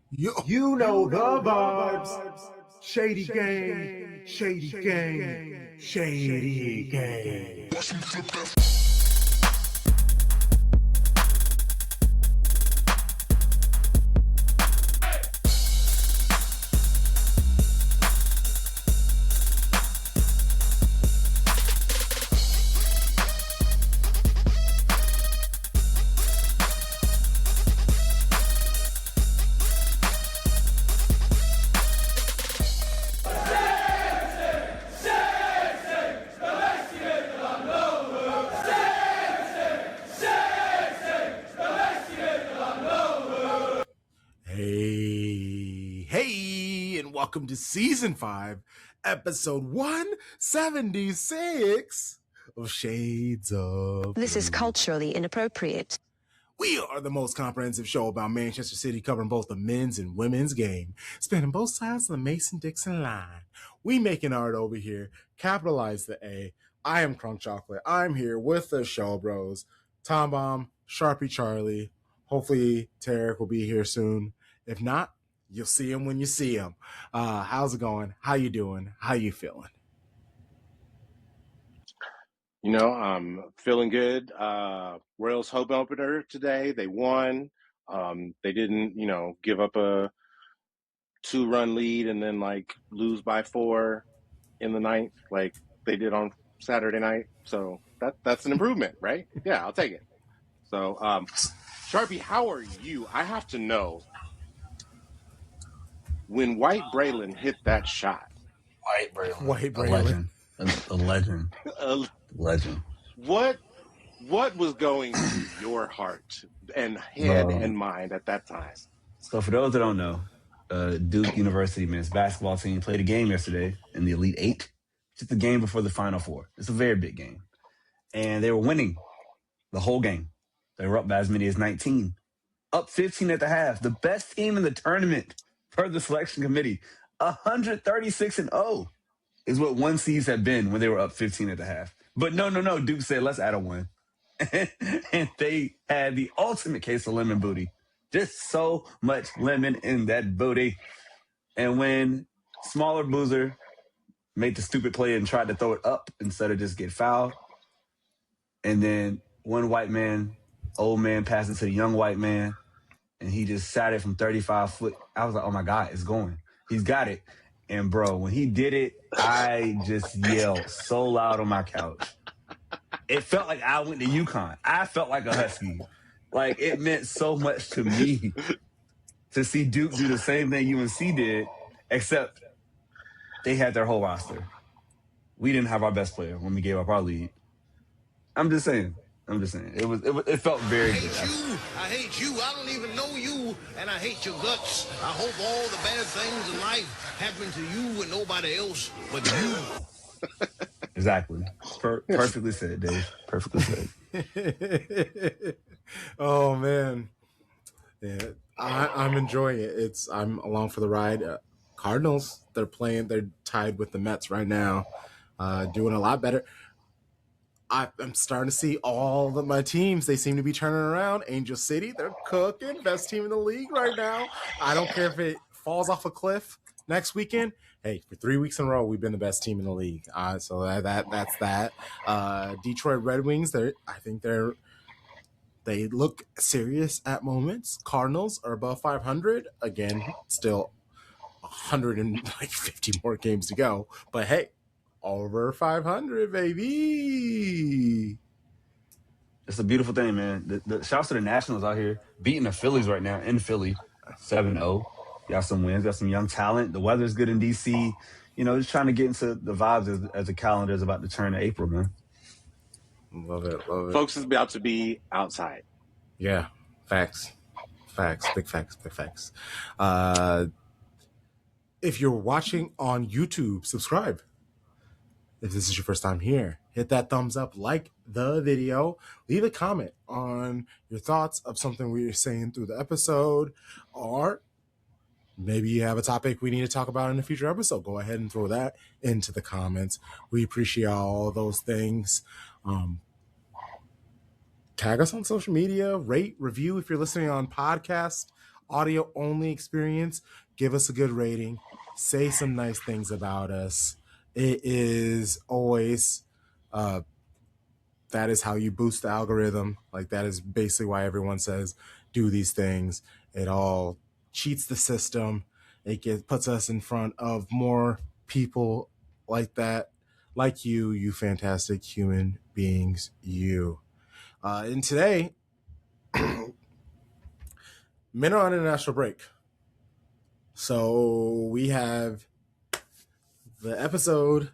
You know the vibes. Shady gang, shady gang, shady gang. Hey, and welcome to Season 5, Episode 176 of Shades of This is culturally inappropriate. We are the most comprehensive show about Manchester City, covering both the men's and women's game, spanning both sides of the Mason-Dixon line. We making art over here. Capitalize the A. I am Crunk Chocolate. I'm here with the show bros, Tom Bomb, Sharpie Charlie. Hopefully Tarek will be here soon. If not, you'll see him when you see him. How's it going? How you doing? How you feeling? You know, I'm feeling good. Royals home opener today. They won. They didn't, give up a 2-run lead and then lose by 4 in the ninth like they did on Saturday night. So that's an improvement, right? Yeah, I'll take it. So, Sharpie, how are you? I have to know, when White Braylon hit that shot. White Braylon. A legend. Legend. What was going through your heart and head and mind at that time? So for those that don't know, Duke University men's basketball team played a game yesterday in the Elite Eight, just the game before the Final Four. It's a very big game. And they were winning the whole game. They were up by as many as 19. Up 15 at the half. The best team in the tournament per the selection committee. 136-0 is what one seeds had been when they were up 15 at the half. But no. Duke said, let's add a 1. And they had the ultimate case of lemon booty. Just so much lemon in that booty. And when smaller Boozer made the stupid play and tried to throw it up instead of just get fouled, and then one white man, old man, passed it to the young white man, and he just sat it from 35 foot. I was like, oh my God, it's going. He's got it. And bro, when he did it, I just yelled so loud on my couch. It felt like I went to UConn. I felt like a Husky. Like, it meant so much to me to see Duke do the same thing UNC did, except they had their whole roster. We didn't have our best player when we gave up our lead. I'm just saying. It felt very good. I hate you. I don't even know you, and I hate your guts. I hope all the bad things in life happen to you and nobody else but you. Exactly. Perfectly said, Dave. Perfectly said. Oh man, yeah, I'm enjoying it. I'm along for the ride. Cardinals, they're tied with the Mets right now, doing a lot better. I'm starting to see all of my teams. They seem to be turning around. Angel City, they're cooking. Best team in the league right now. I don't care if it falls off a cliff next weekend. Hey, for 3 weeks in a row, we've been the best team in the league. So that's that. Detroit Red Wings, they look serious at moments. Cardinals are above 500. Again, still 150 more games to go. But hey, over 500, baby. It's a beautiful thing, man. The shouts to the Nationals out here beating the Phillies right now in Philly, 7-0. Got some wins, got some young talent. The weather's good in D.C. Just trying to get into the vibes as the calendar is about to turn to April, man. Love it. Folks is about to be outside. Yeah, facts. Big facts. If you're watching on YouTube, subscribe. If this is your first time here, hit that thumbs up, like the video, leave a comment on your thoughts of something we were saying through the episode, or maybe you have a topic we need to talk about in a future episode. Go ahead and throw that into the comments. We appreciate all those things. Tag us on social media, rate, review if you're listening on podcast. audio only experience, give us a good rating. Say some nice things about us. It is always that is how you boost the algorithm. Like that is basically why everyone says do these things. It all cheats the system. Puts us in front of more people like that, like you fantastic human beings, you. And today, men are on international break. So we have the episode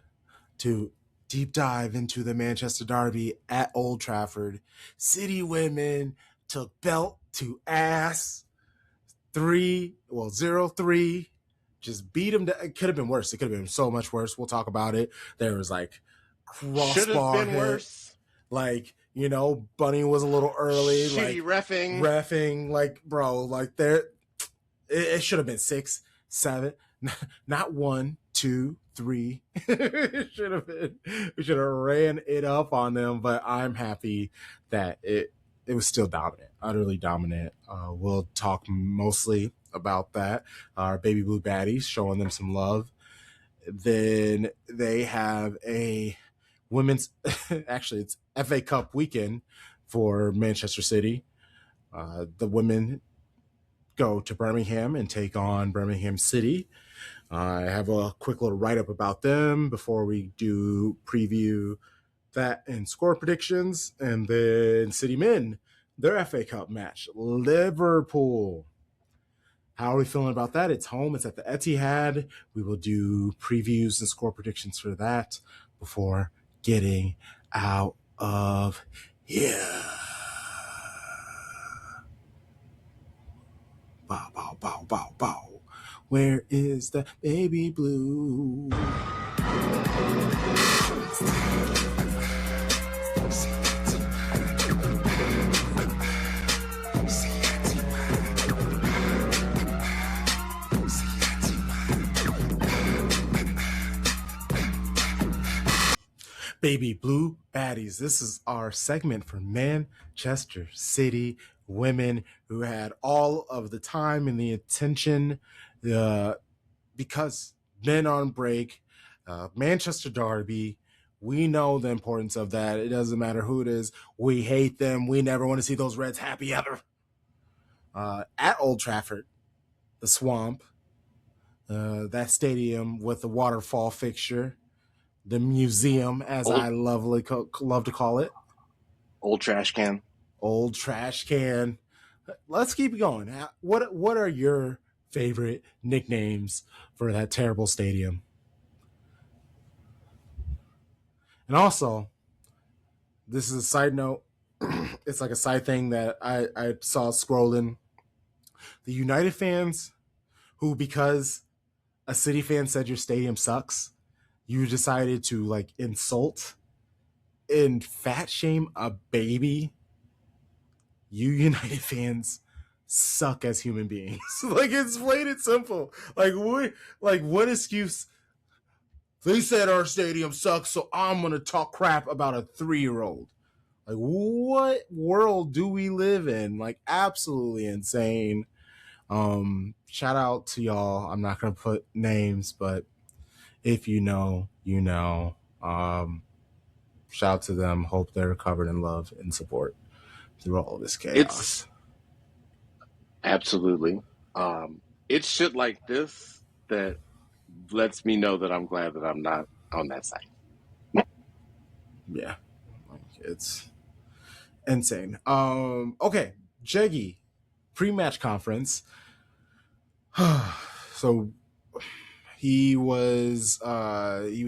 to deep dive into the Manchester Derby at Old Trafford. City women took belt to ass. 0-3. Just beat them. It could have been worse. It could have been so much worse. We'll talk about it. There was like Should have crossbar been hit. worse. Like, Bunny was a little early. Shitty like reffing. Like, bro, like there. It should have been 6, 7, not 1, 2, 3. It should have been. We should have ran it up on them, but I'm happy that it was still dominant, utterly dominant. We'll talk mostly about that. Our baby blue baddies, showing them some love. Then they have a women's, actually it's FA Cup weekend for Manchester City. The women go to Birmingham and take on Birmingham City. I have a quick little write-up about them before we do preview that and score predictions. And then City men, their FA Cup match, Liverpool. How are we feeling about that? It's home. It's at the Etihad. We will do previews and score predictions for that before getting out of here. Bow, bow, bow, bow, bow. Where is the baby blue? Baby blue baddies. This is our segment for Manchester City women who had all of the time and the attention because men on break, Manchester Derby. We know the importance of that. It doesn't matter who it is. We hate them. We never want to see those Reds happy ever. At Old Trafford, the swamp, that stadium with the waterfall fixture, the museum, as I love to call it. Old trash can. Old trash can. Let's keep going. What are your favorite nicknames for that terrible stadium? And also, this is a side note. It's like a side thing that I saw scrolling. The United fans who, because a City fan said your stadium sucks, you decided to like insult and fat shame a baby. You United fans suck as human beings. Like, it's plain and simple. Like what excuse? They said our stadium sucks, so I'm gonna talk crap about a 3-year-old. Like, what world do we live in? Like, absolutely insane. Shout out to y'all. I'm not gonna put names, but if you know, you know. Shout out to them. Hope they're covered in love and support through all this chaos. Absolutely. It's shit like this that lets me know that I'm glad that I'm not on that side. Yeah, like, it's insane. Okay, Jeggy, pre-match conference. So he was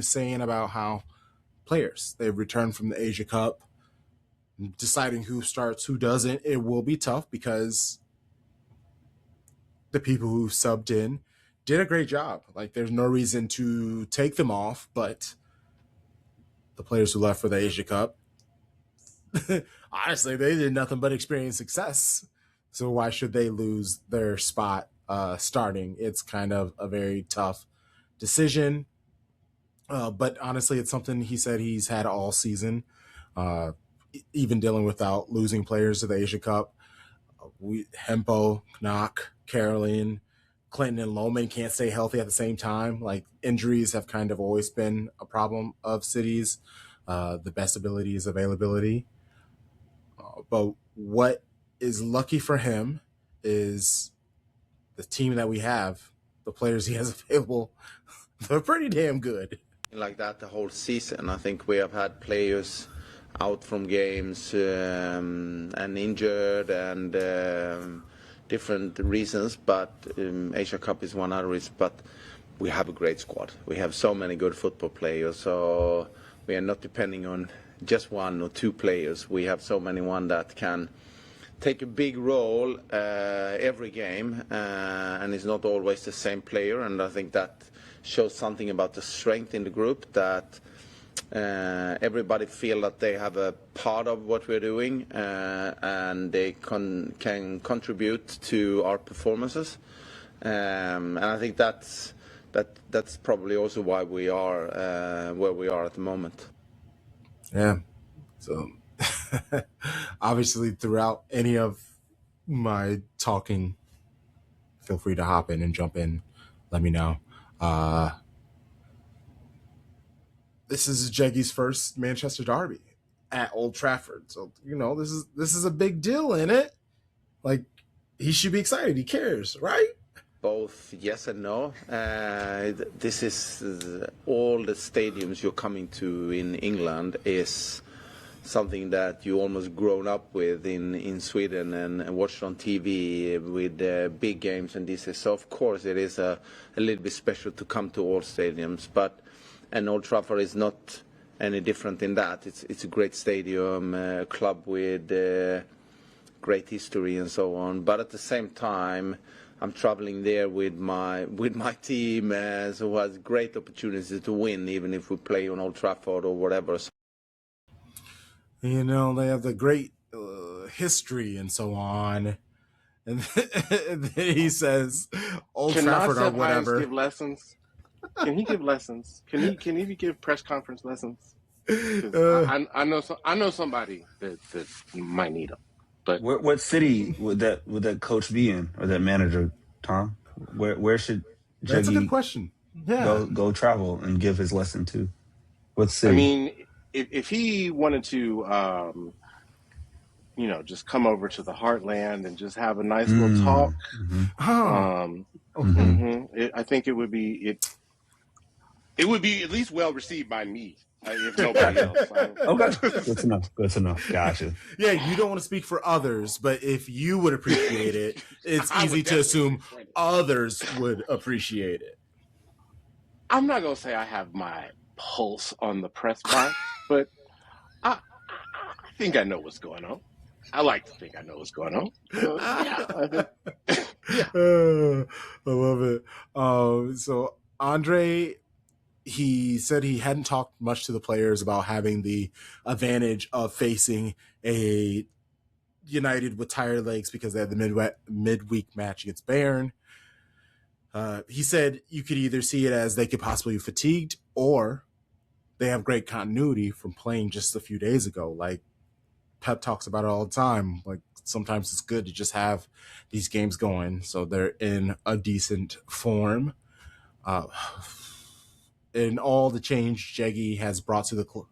saying about how players, they've returned from the Asia Cup, deciding who starts, who doesn't. It will be tough because the people who subbed in did a great job. Like, there's no reason to take them off, but the players who left for the Asia Cup, honestly, they did nothing but experience success. So why should they lose their spot starting? It's kind of a very tough decision. But honestly, it's something he said he's had all season, even dealing without losing players to the Asia Cup. Hempo, Knock, Caroline, Clinton, and Loman can't stay healthy at the same time. Like injuries have kind of always been a problem of cities. The best ability is availability. But what is lucky for him is the team that we have, the players he has available, they're pretty damn good. Like that the whole season. I think we have had players out from games and injured and different reasons, but Asia Cup is one other reason. But we have a great squad. We have so many good football players, so we are not depending on just one or two players. We have so many one that can take a big role every game, and it's not always the same player. And I think that shows something about the strength in the group, that everybody feel that they have a part of what we're doing, and they can contribute to our performances. And I think that's probably also why we are where we are at the moment. Yeah. So obviously throughout any of my talking, feel free to hop in and jump in. Let me know. This is Jeggy's first Manchester derby at Old Trafford. So, this is a big deal in it. Like, he should be excited. He cares, right? Both yes and no. This is all the stadiums you're coming to in England is something that you almost grown up with in Sweden and watched on TV with big games and this is. So of course it is a little bit special to come to all stadiums, and Old Trafford is not any different in that. It's a great stadium, a club with great history and so on. But at the same time, I'm traveling there with my team, so has great opportunities to win, even if we play on Old Trafford or whatever. They have the great history and so on. And then he says, Old Trafford or whatever. Give lessons? Can he give lessons? Can he give press conference lessons? I know somebody that might need them. But what city would that coach be in, or that manager, Tom? Where should Jeggy That's a good question. Yeah, go travel and give his lesson to? What city? I mean, if he wanted to, just come over to the heartland and just have a nice little talk, I think it would be at least well received by me, if nobody else. Okay, good to know. Gotcha. Yeah, you don't want to speak for others, but if you would appreciate it, it's easy to assume others would appreciate it. I'm not gonna say I have my pulse on the press box, but I think I know what's going on. I like to think I know what's going on. I love it. So Andre, he said he hadn't talked much to the players about having the advantage of facing a United with tired legs because they had the midweek match against Bayern. He said you could either see it as they could possibly be fatigued, or they have great continuity from playing just a few days ago. Like Pep talks about it all the time. Like sometimes it's good to just have these games going, so they're in a decent form. And all the change Jeggy has brought to the club.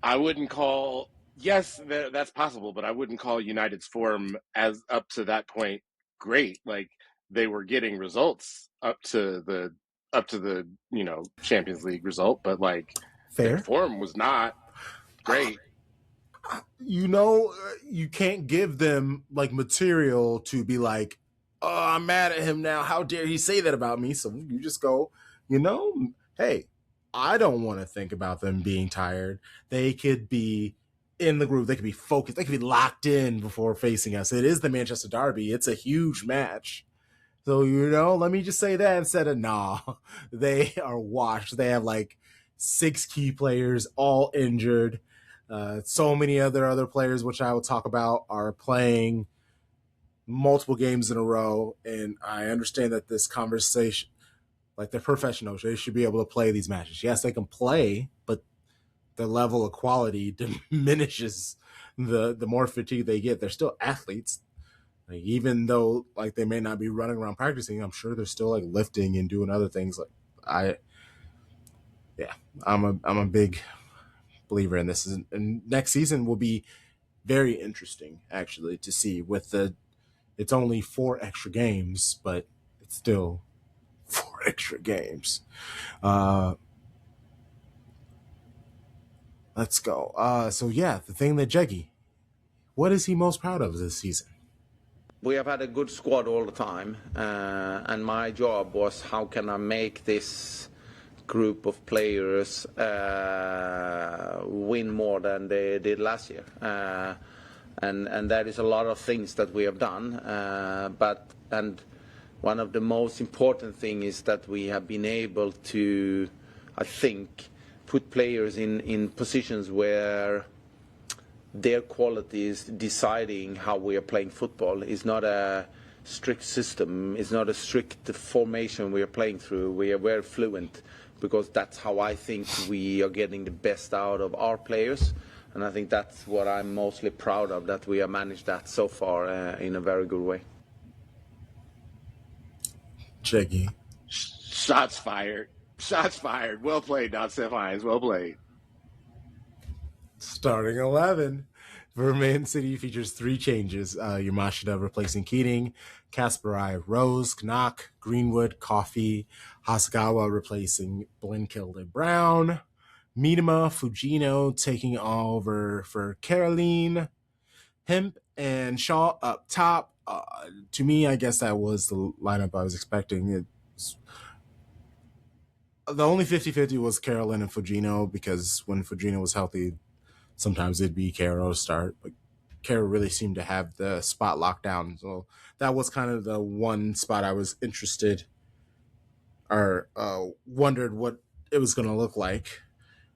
I wouldn't call. Yes, that's possible, but I wouldn't call United's form as up to that point great. Like they were getting results up to the Champions League result, but like Fair. Their form was not great. You can't give them like material to be like, oh, I'm mad at him now. How dare he say that about me? So you just go, hey, I don't want to think about them being tired. They could be in the groove. They could be focused. They could be locked in before facing us. It is the Manchester Derby. It's a huge match. So, let me just say that instead of, nah, they are washed. They have like 6 key players all injured. So many other players, which I will talk about, are playing multiple games in a row. And I understand that this conversation, like they're professionals, they should be able to play these matches. Yes, they can play, but the level of quality diminishes the more fatigue they get. They're still athletes. Like, even though like they may not be running around practicing, I'm sure they're still like lifting and doing other things. Like I, yeah, I'm a big believer in this. And next season will be very interesting actually to see with the. It's only 4 extra games, but it's still 4 extra games. Uh, let's go. So yeah, the thing that Jeggy, what is he most proud of this season? We have had a good squad all the time, and my job was how can I make this group of players win more than they did last year. And that is a lot of things that we have done. And one of the most important things is that we have been able to, I think, put players in positions where their qualities deciding how we are playing football is not a strict system, it's not a strict formation we are playing through. We are very fluent because that's how I think we are getting the best out of our players. And I think that's what I'm mostly proud of, that we have managed that so far in a very good way. Jeggy. Shots fired. Shots fired. Well played, Don Steph Hines. Well played. Starting 11 for Man City features 3 changes. Yamashita replacing Keating, Kasparai, Rose, Knock, Greenwood, Coffee, Hasagawa replacing Blinkilde Brown, Miedema, Fujino taking over for Caroline, Hemp and Shaw up top. To me, I guess that was the lineup I was expecting. The only 50-50 was Carolyn and Fujino, because when Fujino was healthy, sometimes it'd be Caro to start, but Caro really seemed to have the spot locked down. So that was kind of the one spot I was interested or wondered what it was going to look like.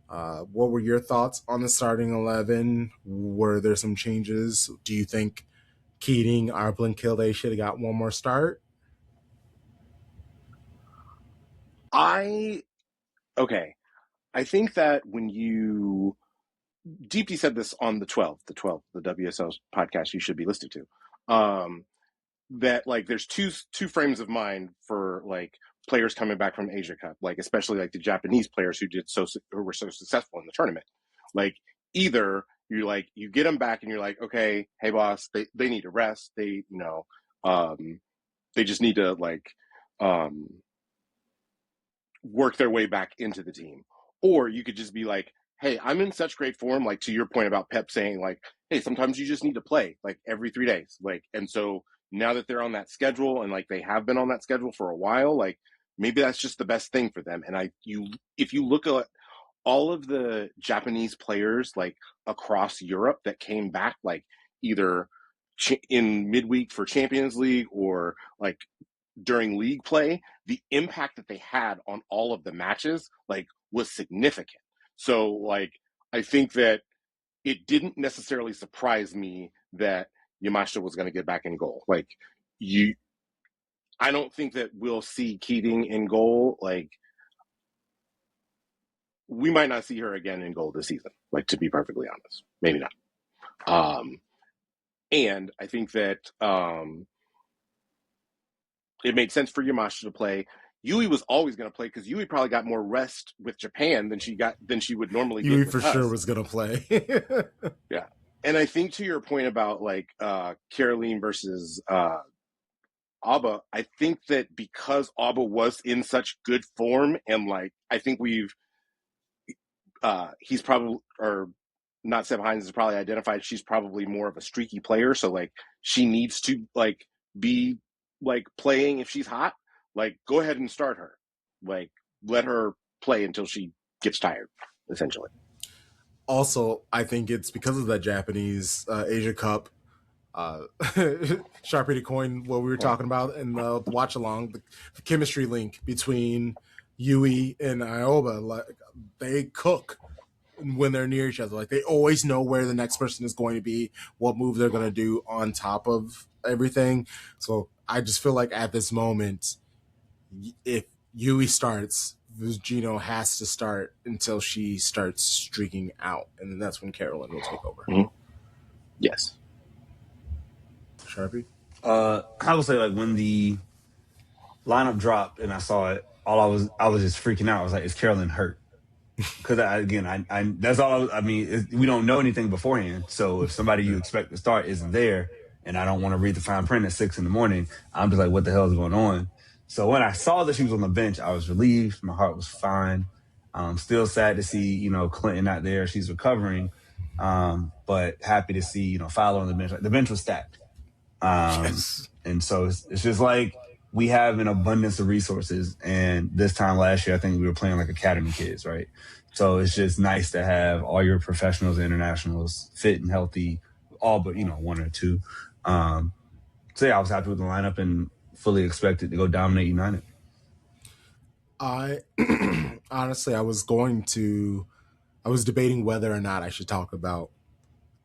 What were your thoughts on the starting 11? Were there some changes? Do you think Keating or Blinkilde should have got one more start? I think that when you Deeply said this on the 12th, the WSL podcast you should be listening to. That like there's two frames of mind for like players coming back from Asia Cup, like especially like the Japanese players who were so successful in the tournament. Like either you get them back and you're like, okay, hey boss, they need to rest. They just need to work their way back into the team. Or you could just be like, hey, I'm in such great form, like to your point about Pep saying like, hey, sometimes you just need to play like every 3 days. And so now that they're on that schedule and like they have been on that schedule for a while, like maybe that's just the best thing for them. And if you look at all of the Japanese players like across Europe that came back, like either in midweek for Champions League or like during league play, the impact that they had on all of the matches like was significant. So like I think that it didn't necessarily surprise me that Yamashita was going to get back in goal. I don't think that we'll see Keating in goal. Like we might not see her again in goal this season. Like to be perfectly honest, maybe not. And I think that it made sense for Yamashita to play. Yui was always going to play because Yui probably got more rest with Japan than she would normally get. Yui with for us. sure was going to play. Yeah, and I think to your point about like Caroline versus Abba, I think that because Abba was in such good form, and like I think he's probably, or not, Seb Hines has probably identified she's probably more of a streaky player, so like she needs to like be like playing if she's hot. Like go ahead and start her, like let her play until she gets tired, essentially. Also, I think it's because of that Japanese Asia Cup Sharpie to coin what we were talking about in the watch along, the chemistry link between Yui and Ioba. Like they cook when they're near each other. Like they always know where the next person is going to be, what move they're going to do on top of everything. So I just feel like at this moment, if Yui starts, Gino has to start until she starts streaking out, and then that's when Carolyn will take over. Mm-hmm. Yes. Sharpie? I would say like when the lineup dropped and I saw it, I was just freaking out. I was like, "Is Carolyn hurt?" Because I that's all. I mean, we don't know anything beforehand. So if somebody you expect to start isn't there, and I don't want to read the fine print at 6 in the morning, I'm just like, "What the hell is going on?" So when I saw that she was on the bench, I was relieved. My heart was fine. Still sad to see Clinton not there. She's recovering, but happy to see Fowler on the bench. Like, the bench was stacked. Yes. And so it's just like we have an abundance of resources. And this time last year, I think we were playing like academy kids, right? So it's just nice to have all your professionals and internationals fit and healthy, all but, one or two. So yeah, I was happy with the lineup and fully expected to go dominate United. I honestly, I was debating whether or not I should talk about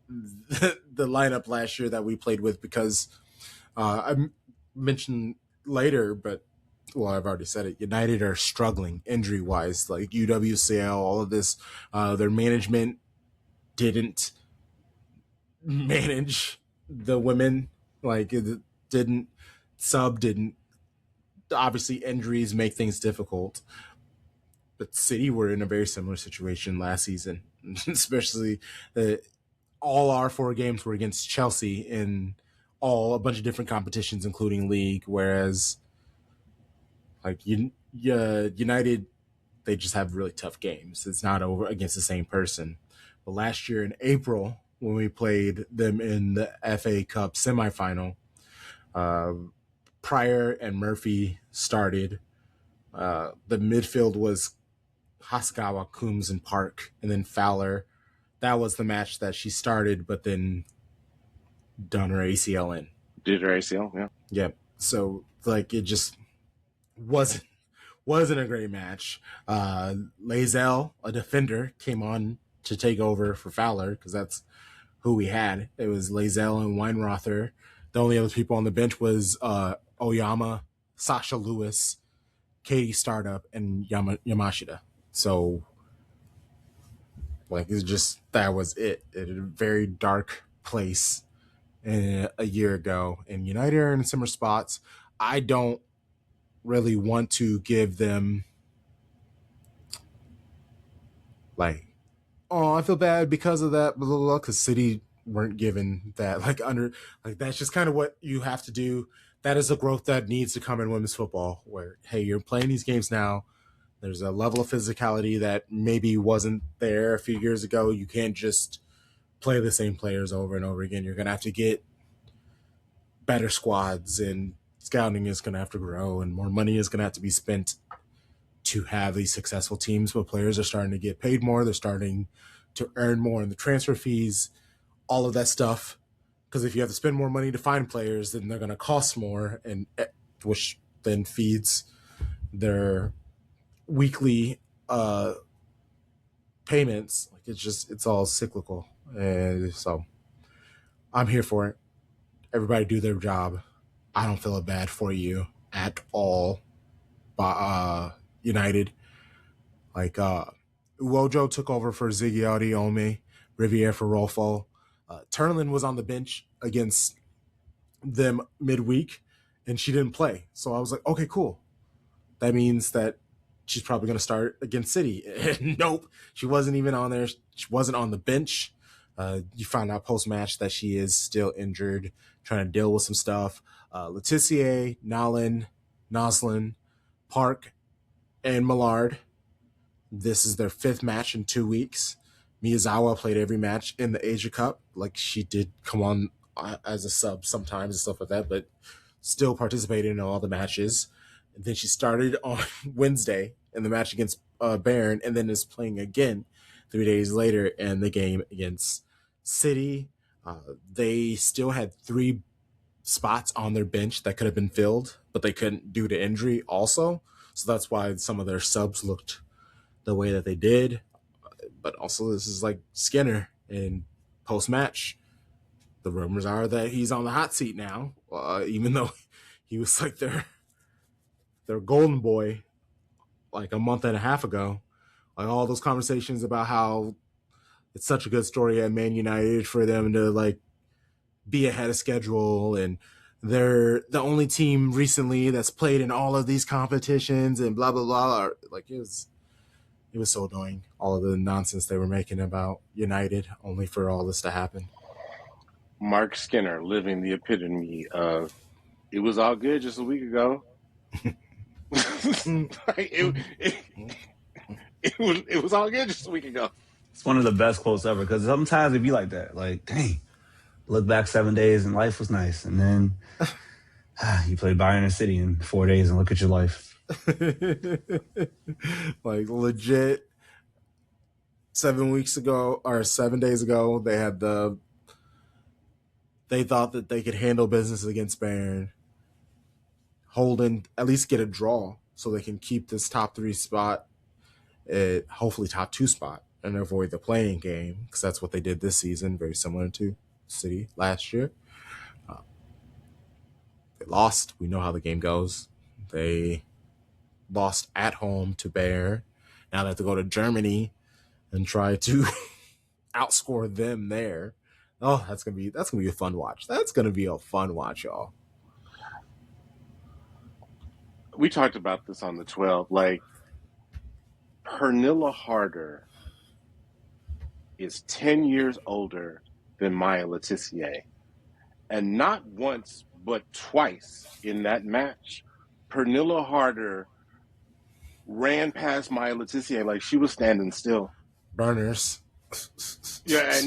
the lineup last year that we played with because I mentioned later, but well, I've already said it. United are struggling injury wise, like UWCL, all of this. Their management didn't manage the women, like it didn't didn't. Obviously, injuries make things difficult. But City were in a very similar situation last season, especially all our 4 games were against Chelsea in a bunch of different competitions, including league. Whereas, like United, they just have really tough games. It's not over against the same person. But last year in April, when we played them in the FA Cup semifinal, uh, Pryor and Murphy started. The midfield was Hasegawa, Coombs, and Park, and then Fowler. That was the match that she started, but then done her ACL in. Did her ACL? Yeah. Yep. So like it just wasn't a great match. Lazell, a defender, came on to take over for Fowler because that's who we had. It was Lazell and Weinrother. The only other people on the bench was Oyama, Sasha Lewis, Katie Startup, and Yamashita. So like it's just that was it. It a very dark place a year ago, and United are in similar spots. I don't really want to give them like, oh, I feel bad because of that, blah blah blah. Because City weren't given that like that's just kind of what you have to do. That is the growth that needs to come in women's football. Where hey, you're playing these games now. There's a level of physicality that maybe wasn't there a few years ago. You can't just play the same players over and over again. You're going to have to get better squads, and scouting is going to have to grow, and more money is going to have to be spent to have these successful teams. But players are starting to get paid more. They're starting to earn more in the transfer fees, all of that stuff. Because if you have to spend more money to find players, then they're going to cost more, and which then feeds their weekly payments. Like it's all cyclical, and so I'm here for it. Everybody do their job. I don't feel bad for you at all. United, like Uojo took over for Ziggy Ome, Riviere for Rolfo. Turlin was on the bench against them midweek, and she didn't play. So I was like, okay, cool. That means that she's probably going to start against City. And nope, she wasn't even on there. She wasn't on the bench. You found out post-match that she is still injured, trying to deal with some stuff. Letitia, Noslin, Park, and Millard. This is their 5th match in 2 weeks. Miyazawa played every match in the Asia Cup. Like she did come on as a sub sometimes and stuff like that, but still participated in all the matches. And then she started on Wednesday in the match against Bayern, and then is playing again 3 days later in the game against City. They still had 3 spots on their bench that could have been filled, but they couldn't due to injury also. So that's why some of their subs looked the way that they did. But also this is like Skinner in post-match. The rumors are that he's on the hot seat now, even though he was like their golden boy like a month and a half ago. Like all those conversations about how it's such a good story at Man United for them to like be ahead of schedule and they're the only team recently that's played in all of these competitions and blah blah blah. Like it was so annoying. All of the nonsense they were making about United, only for all this to happen. Mark Skinner living the epitome of it was all good just a week ago. Like, it was all good just a week ago. It's one of the best quotes ever because sometimes it be like that. Like, dang, look back 7 days and life was nice. And then you play Bayern City in 4 days and look at your life. Like legit 7 days ago, they thought that they could handle business against Bayern, at least get a draw so they can keep this top 3 spot, hopefully top 2 spot, and avoid the playing game, because that's what they did this season, very similar to City last year. They lost. We know how the game goes. They lost at home to Bayern. Now they have to go to Germany and try to outscore them there. Oh, that's gonna be a fun watch. That's gonna be a fun watch, y'all. We talked about this on the 12. Like, Pernilla Harder is 10 years older than Maya Letitia. And not once, but twice in that match, Pernilla Harder ran past Maya Letitia like she was standing still. Burners. Yeah,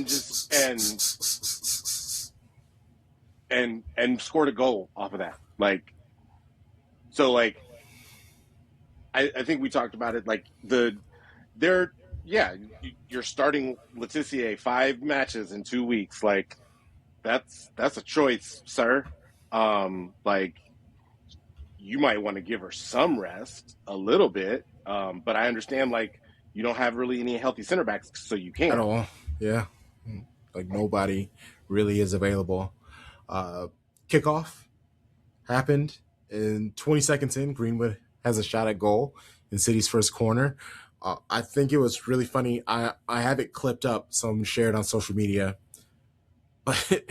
and scored a goal off of that. Like, so like I think we talked about it. Like you're starting Letitia 5 matches in 2 weeks. Like that's a choice, sir. Like you might want to give her some rest a little bit. But I understand like you don't have really any healthy center backs, so you can't. At all. Yeah. Like nobody really is available. Kickoff happened, and 20 seconds in, Greenwood has a shot at goal in City's first corner. I think it was really funny. I have it clipped up, some shared on social media. But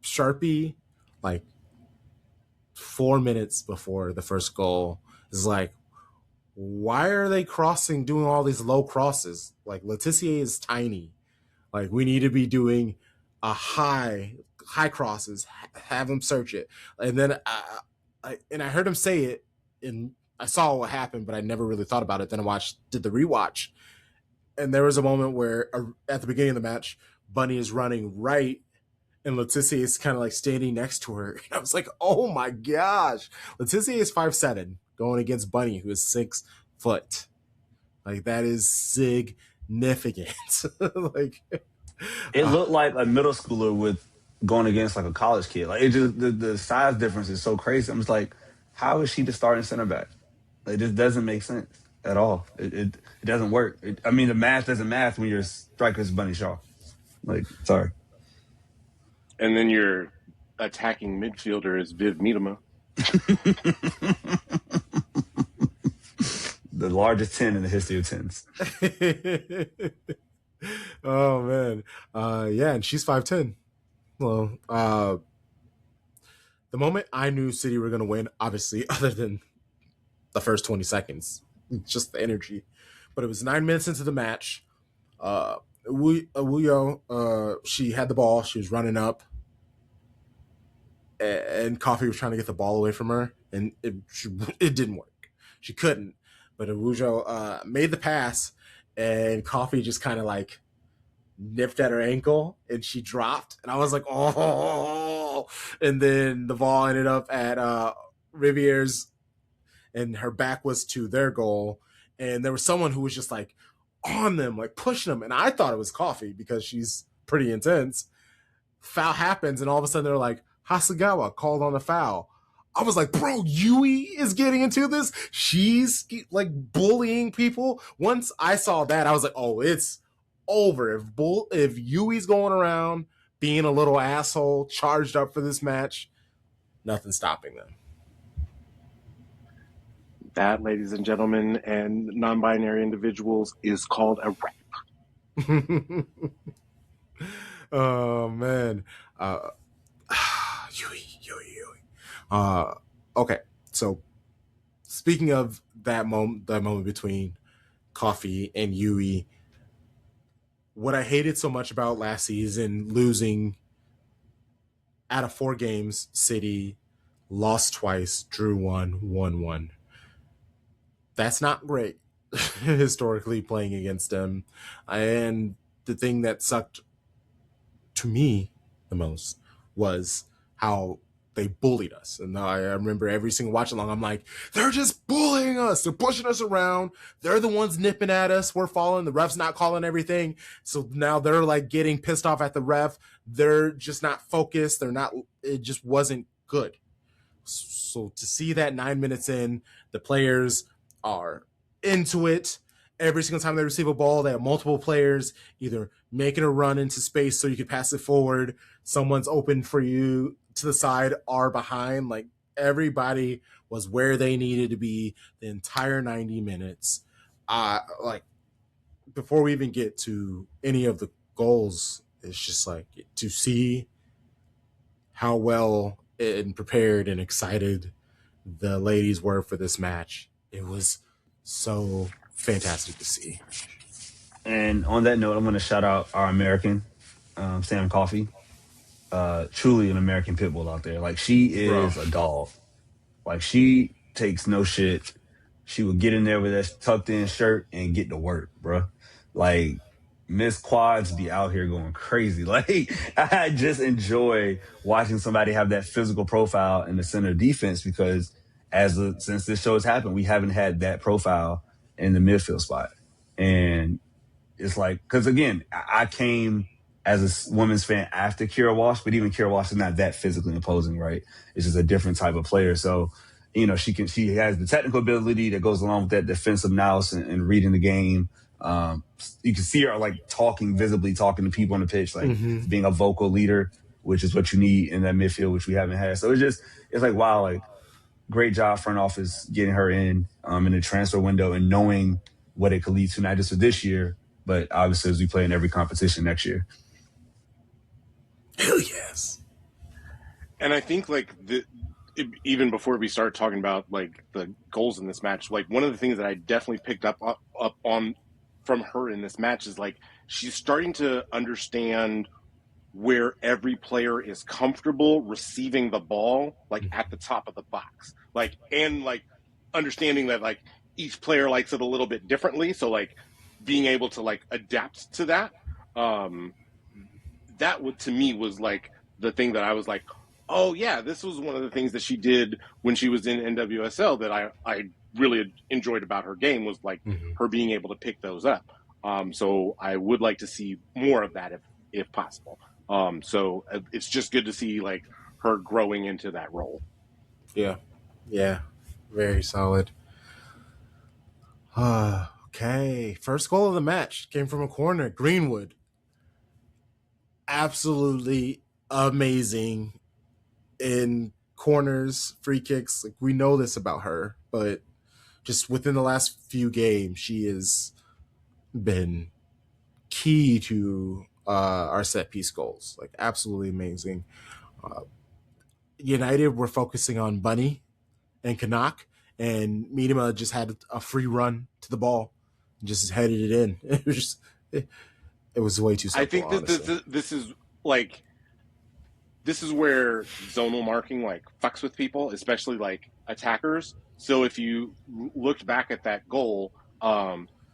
Sharpie, like 4 minutes before the first goal, is like, why are they doing all these low crosses? Like Letitia is tiny. Like we need to be doing a high crosses. Have him search it, and then I heard him say it, and I saw what happened, but I never really thought about it. Then did the rewatch, and there was a moment where at the beginning of the match, Bunny is running right, and Letitia is kind of like standing next to her. And I was like, oh my gosh, Letitia is 5'7", going against Bunny, who is 6 foot. Like that is significant. Like It looked like a middle schooler with going against like a college kid. Like it just the size difference is so crazy. I'm just like, how is she the starting center back? It just doesn't make sense at all. It doesn't work. I mean, the math doesn't math when your striker's Bunny Shaw. Like, sorry. And then your attacking midfielder is Viv Miedema. The largest 10 in the history of 10s. Oh man, yeah, and she's 5'10". Well, the moment I knew City were gonna win, obviously, other than the first 20 seconds, just the energy, but it was 9 minutes into the match. Wuyo, she had the ball, she was running up, and Coffee was trying to get the ball away from her, and it didn't work. She couldn't, but Wuyo made the pass, and Coffee just kind of like nipped at her ankle, and she dropped, and I was like, oh, and then the ball ended up at Rivier's, and her back was to their goal, and there was someone who was just like on them, like pushing them, and I thought it was Coffee because she's pretty intense. Foul happens, and all of a sudden they're like, Hasegawa called on the foul. I was like, bro, Yui is getting into this. She's like bullying people. Once I saw that, I was like, oh, it's over. If Yui's going around being a little asshole, charged up for this match, nothing's stopping them. That, ladies and gentlemen, and non-binary individuals, is called a rap. Oh man, Okay, so speaking of that moment between Coffee and Yui, what I hated so much about last season, losing out of 4 games, City lost twice, drew one, won one. That's not great historically playing against them. And the thing that sucked to me the most was how they bullied us. And I remember every single watch along, I'm like, they're just bullying us. They're pushing us around. They're the ones nipping at us. We're falling. The ref's not calling everything. So now they're like getting pissed off at the ref. They're just not focused. It just wasn't good. So to see that 9 minutes in, the players are into it. Every single time they receive a ball, they have multiple players either making a run into space so you can pass it forward. Someone's open for you to the side or behind. Like everybody was where they needed to be the entire 90 minutes. Like before we even get to any of the goals, it's just like to see how well and prepared and excited the ladies were for this match. It was so fantastic to see. And on that note, I'm going to shout out our American, Sam Coffey. Truly an American pit bull out there. Like, she Bro. is a dog. Like, she takes no shit. She would get in there with that tucked in shirt and get to work, bro. Like, Miss Quads be out here going crazy. Like, I just enjoy watching somebody have that physical profile in the center of defense because since this show has happened, we haven't had that profile in the midfield spot. And it's like, because again, I came as a women's fan after Kira Walsh, but even Kira Walsh is not that physically imposing, right? It's just a different type of player. So, she has the technical ability that goes along with that defensive nous and reading the game. You can see her like visibly talking to people on the pitch, like being a vocal leader, which is what you need in that midfield, which we haven't had. So it's like, wow, like great job front office getting her in the transfer window and knowing what it could lead to, not just for this year, but obviously as we play in every competition next year. Hell yes. And I think even before we start talking about like the goals in this match, like one of the things that I definitely picked up on from her in this match is like she's starting to understand where every player is comfortable receiving the ball, like at the top of the box, like, and like understanding that like each player likes it a little bit differently. So like being able to like adapt to that, that would to me was like the thing that I was like, oh yeah, this was one of the things that she did when she was in NWSL that I really enjoyed about her game was like her being able to pick those up. So I would like to see more of that if possible. So it's just good to see like her growing into that role. Yeah. Very solid. Okay. First goal of the match came from a corner. Greenwood. Absolutely amazing in corners, free kicks. Like we know this about her, but just within the last few games, she has been key to our set piece goals. Like absolutely amazing. United were focusing on Bunny and Kanak, and Miedema just had a free run to the ball and just headed it in. It was just it was way too simple. I think that this is like this is where zonal marking like fucks with people, especially like attackers. So if you looked back at that goal,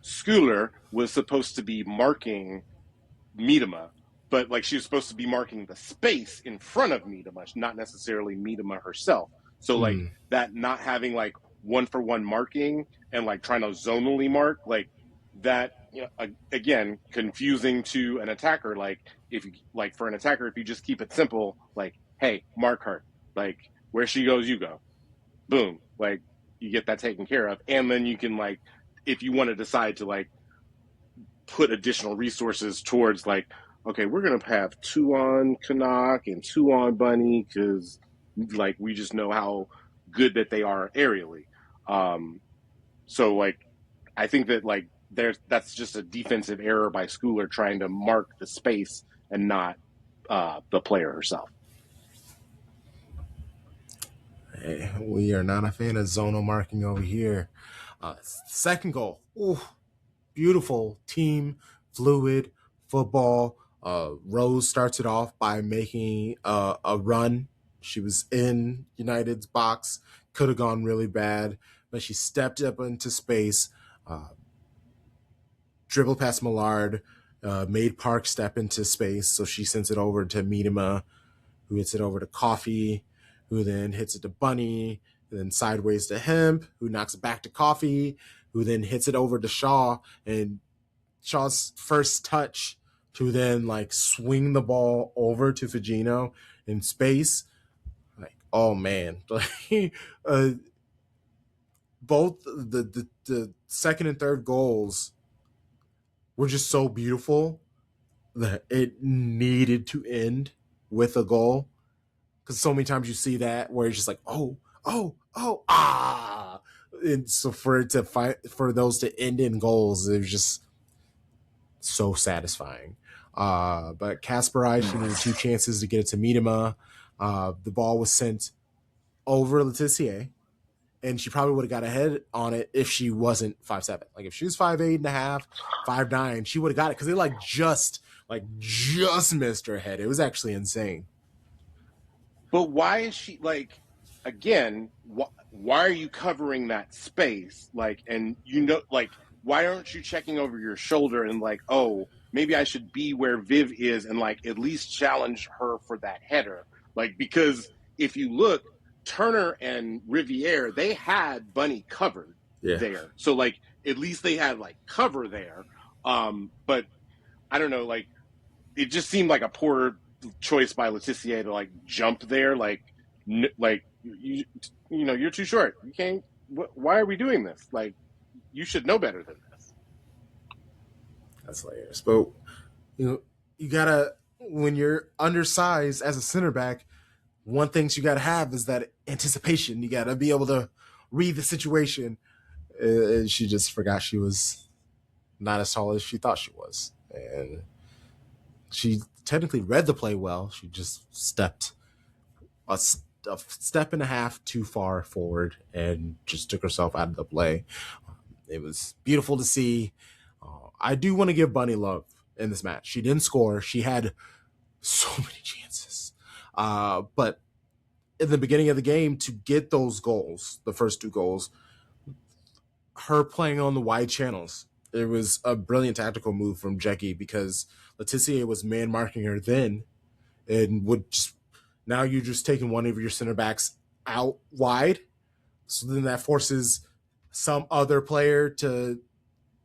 Schuyler was supposed to be marking Miedema, but like she was supposed to be marking the space in front of Miedema, not necessarily Miedema herself. So like that not having like one for one marking and like trying to zonally mark like that, you know, again, confusing to an attacker. Like if you like for an attacker, if you just keep it simple, like, hey, mark her, like where she goes, you go, boom, like you get that taken care of. And then you can like, if you want to decide to like put additional resources towards like, okay, we're going to have 2 on Kanak and 2 on Bunny because like we just know how good that they are aerially. So like, I think that like that's just a defensive error by Schuyler trying to mark the space and not the player herself. We are not a fan of zonal marking over here. Second goal. Ooh, beautiful team, fluid football. Rose starts it off by making a run. She was in United's box, could have gone really bad, but she stepped up into space, dribbled past Millard, made Park step into space, so she sends it over to Miedema, who hits it over to Coffee, who then hits it to Bunny, and then sideways to Hemp, who knocks it back to Coffee, who then hits it over to Shaw, and Shaw's first touch to then like swing the ball over to Fagino in space. Like, oh man, both the second and third goals were just so beautiful that it needed to end with a goal. Because so many times you see that where it's just like, oh, and so for it to fight, for those to end in goals, it was just so satisfying. But Kasparaj, she needed 2 chances to get it to Miedema. The ball was sent over Letitia, and she probably would have got ahead on it if she wasn't 5'7". Like if she was 5'8.5", 5'9", she would have got it because they just missed her head. It was actually insane. But why is she again? Why are you covering that space? And why aren't you checking over your shoulder and oh, maybe I should be where Viv is and at least challenge her for that header? Because if you look, Turner and Riviere, they had Bunny covered there. So at least they had cover there. But I don't know, it just seemed like a poor choice by Letitia to jump there. You're too short. You can't. Why are we doing this? You should know better than this. That's hilarious. But you gotta, when you're undersized as a center back, one thing you gotta have is that anticipation. You gotta be able to read the situation. And she just forgot she was not as tall as she thought she was, and she technically read the play well. She just stepped a step and a half too far forward and just took herself out of the play. It was beautiful to see. I do want to give Bunny love in this match. She didn't score. She had so many chances. But in the beginning of the game, to get those goals, the first 2 goals, her playing on the wide channels, it was a brilliant tactical move from Jackie because Letitia was man marking her then and would just, now you're just taking one of your center backs out wide. So then that forces some other player to,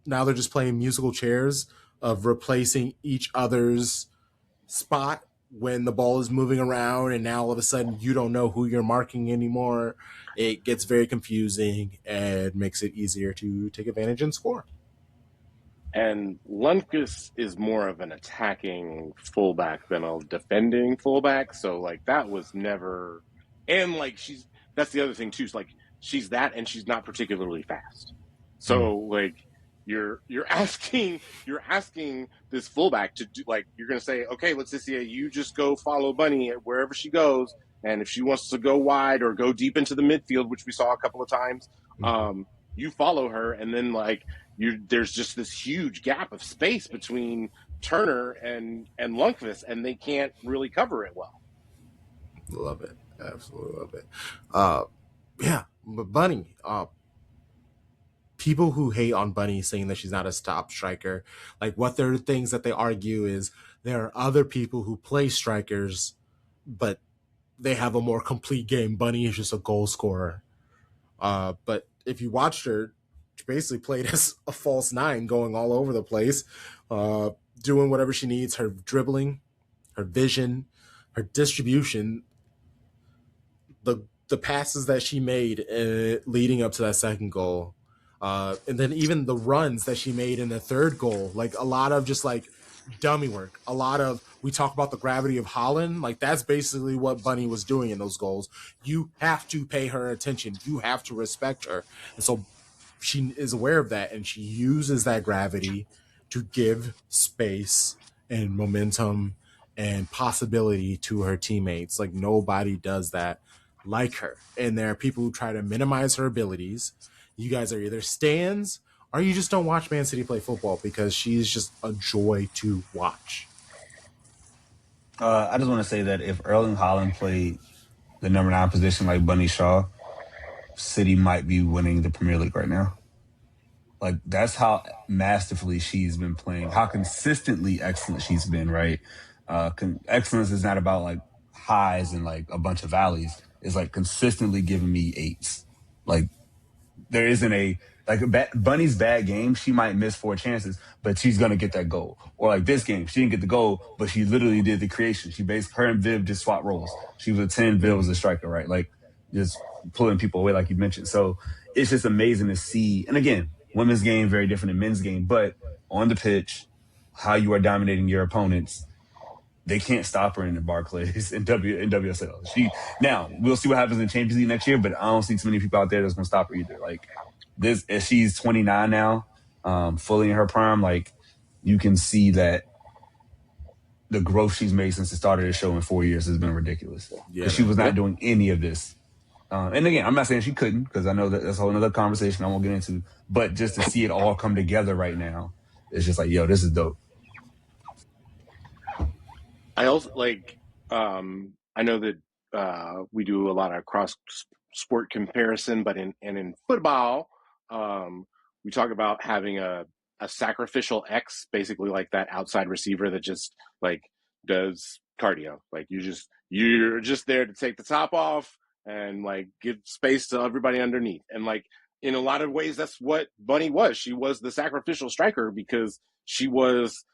now they're just playing musical chairs of replacing each other's spot when the ball is moving around, and now all of a sudden you don't know who you're marking anymore. It gets very confusing and makes it easier to take advantage and score. And Lundqvist is more of an attacking fullback than a defending fullback. So that was never, and that's the other thing too. Is she's that, and she's not particularly fast. So you're asking this fullback to do, you're going to say, okay, Letitia, you just go follow Bunny wherever she goes. And if she wants to go wide or go deep into the midfield, which we saw a couple of times, you follow her. And then there's just this huge gap of space between Turner and Lundqvist, and they can't really cover it well. Love it. Absolutely love it. Yeah, but Bunny, people who hate on Bunny saying that she's not a top striker, what their things that they argue is there are other people who play strikers, but they have a more complete game. Bunny is just a goal scorer. But if you watched her, she basically played as a false 9, going all over the place, doing whatever she needs. Her dribbling, her vision, her distribution, the passes that she made leading up to that second goal, and then even the runs that she made in the third goal, a lot of just dummy work. A lot of, we talk about the gravity of Holland, that's basically what Bunny was doing in those goals. You have to pay her attention. You have to respect her. And so she is aware of that, and she uses that gravity to give space and momentum and possibility to her teammates. Nobody does that like her, and there are people who try to minimize her abilities. You guys are either stands or you just don't watch Man City play football because she's just a joy to watch. I just want to say that if Erling Haaland played the number 9 position like Bunny Shaw, City might be winning the Premier League right now. Like, that's how masterfully she's been playing, how consistently excellent she's been, right? Excellence is not about like highs and like a bunch of valleys. It's like consistently giving me 8s. Like, there isn't a like Bunny's bad game. She might miss 4 chances, but she's gonna get that goal. Or like this game, she didn't get the goal, but she literally did the creation. Her and Viv just swapped roles. She was a 10, Viv was a striker, right? Like, just pulling people away, like you mentioned. So it's just amazing to see. And again, women's game very different than men's game, but on the pitch, how you are dominating your opponents. They can't stop her in the Barclays in WSL. Now we'll see what happens in Champions League next year, but I don't see too many people out there that's gonna stop her either. Like this, as she's 29 now, fully in her prime, like you can see that the growth she's made since the start of the show in 4 years has been ridiculous. Because she was not doing any of this. And again, I'm not saying she couldn't, because I know that that's a whole another conversation I won't get into. But just to see it all come together right now, it's just like, yo, this is dope. I also like. I know that we do a lot of cross sport comparison, but in football, we talk about having a sacrificial X, basically like that outside receiver that just like does cardio. Like you're just there to take the top off and like give space to everybody underneath. And like in a lot of ways, that's what Bunny was. She was the sacrificial striker because she was.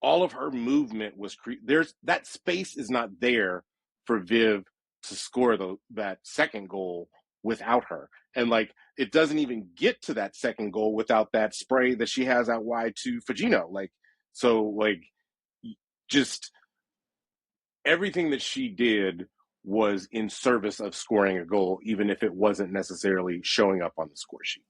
All of her movement was there's that space is not there for Viv to score that second goal without her. And like it doesn't even get to that second goal without that spray that she has out wide to Fagino. Like so like just everything that she did was in service of scoring a goal, even if it wasn't necessarily showing up on the score sheet.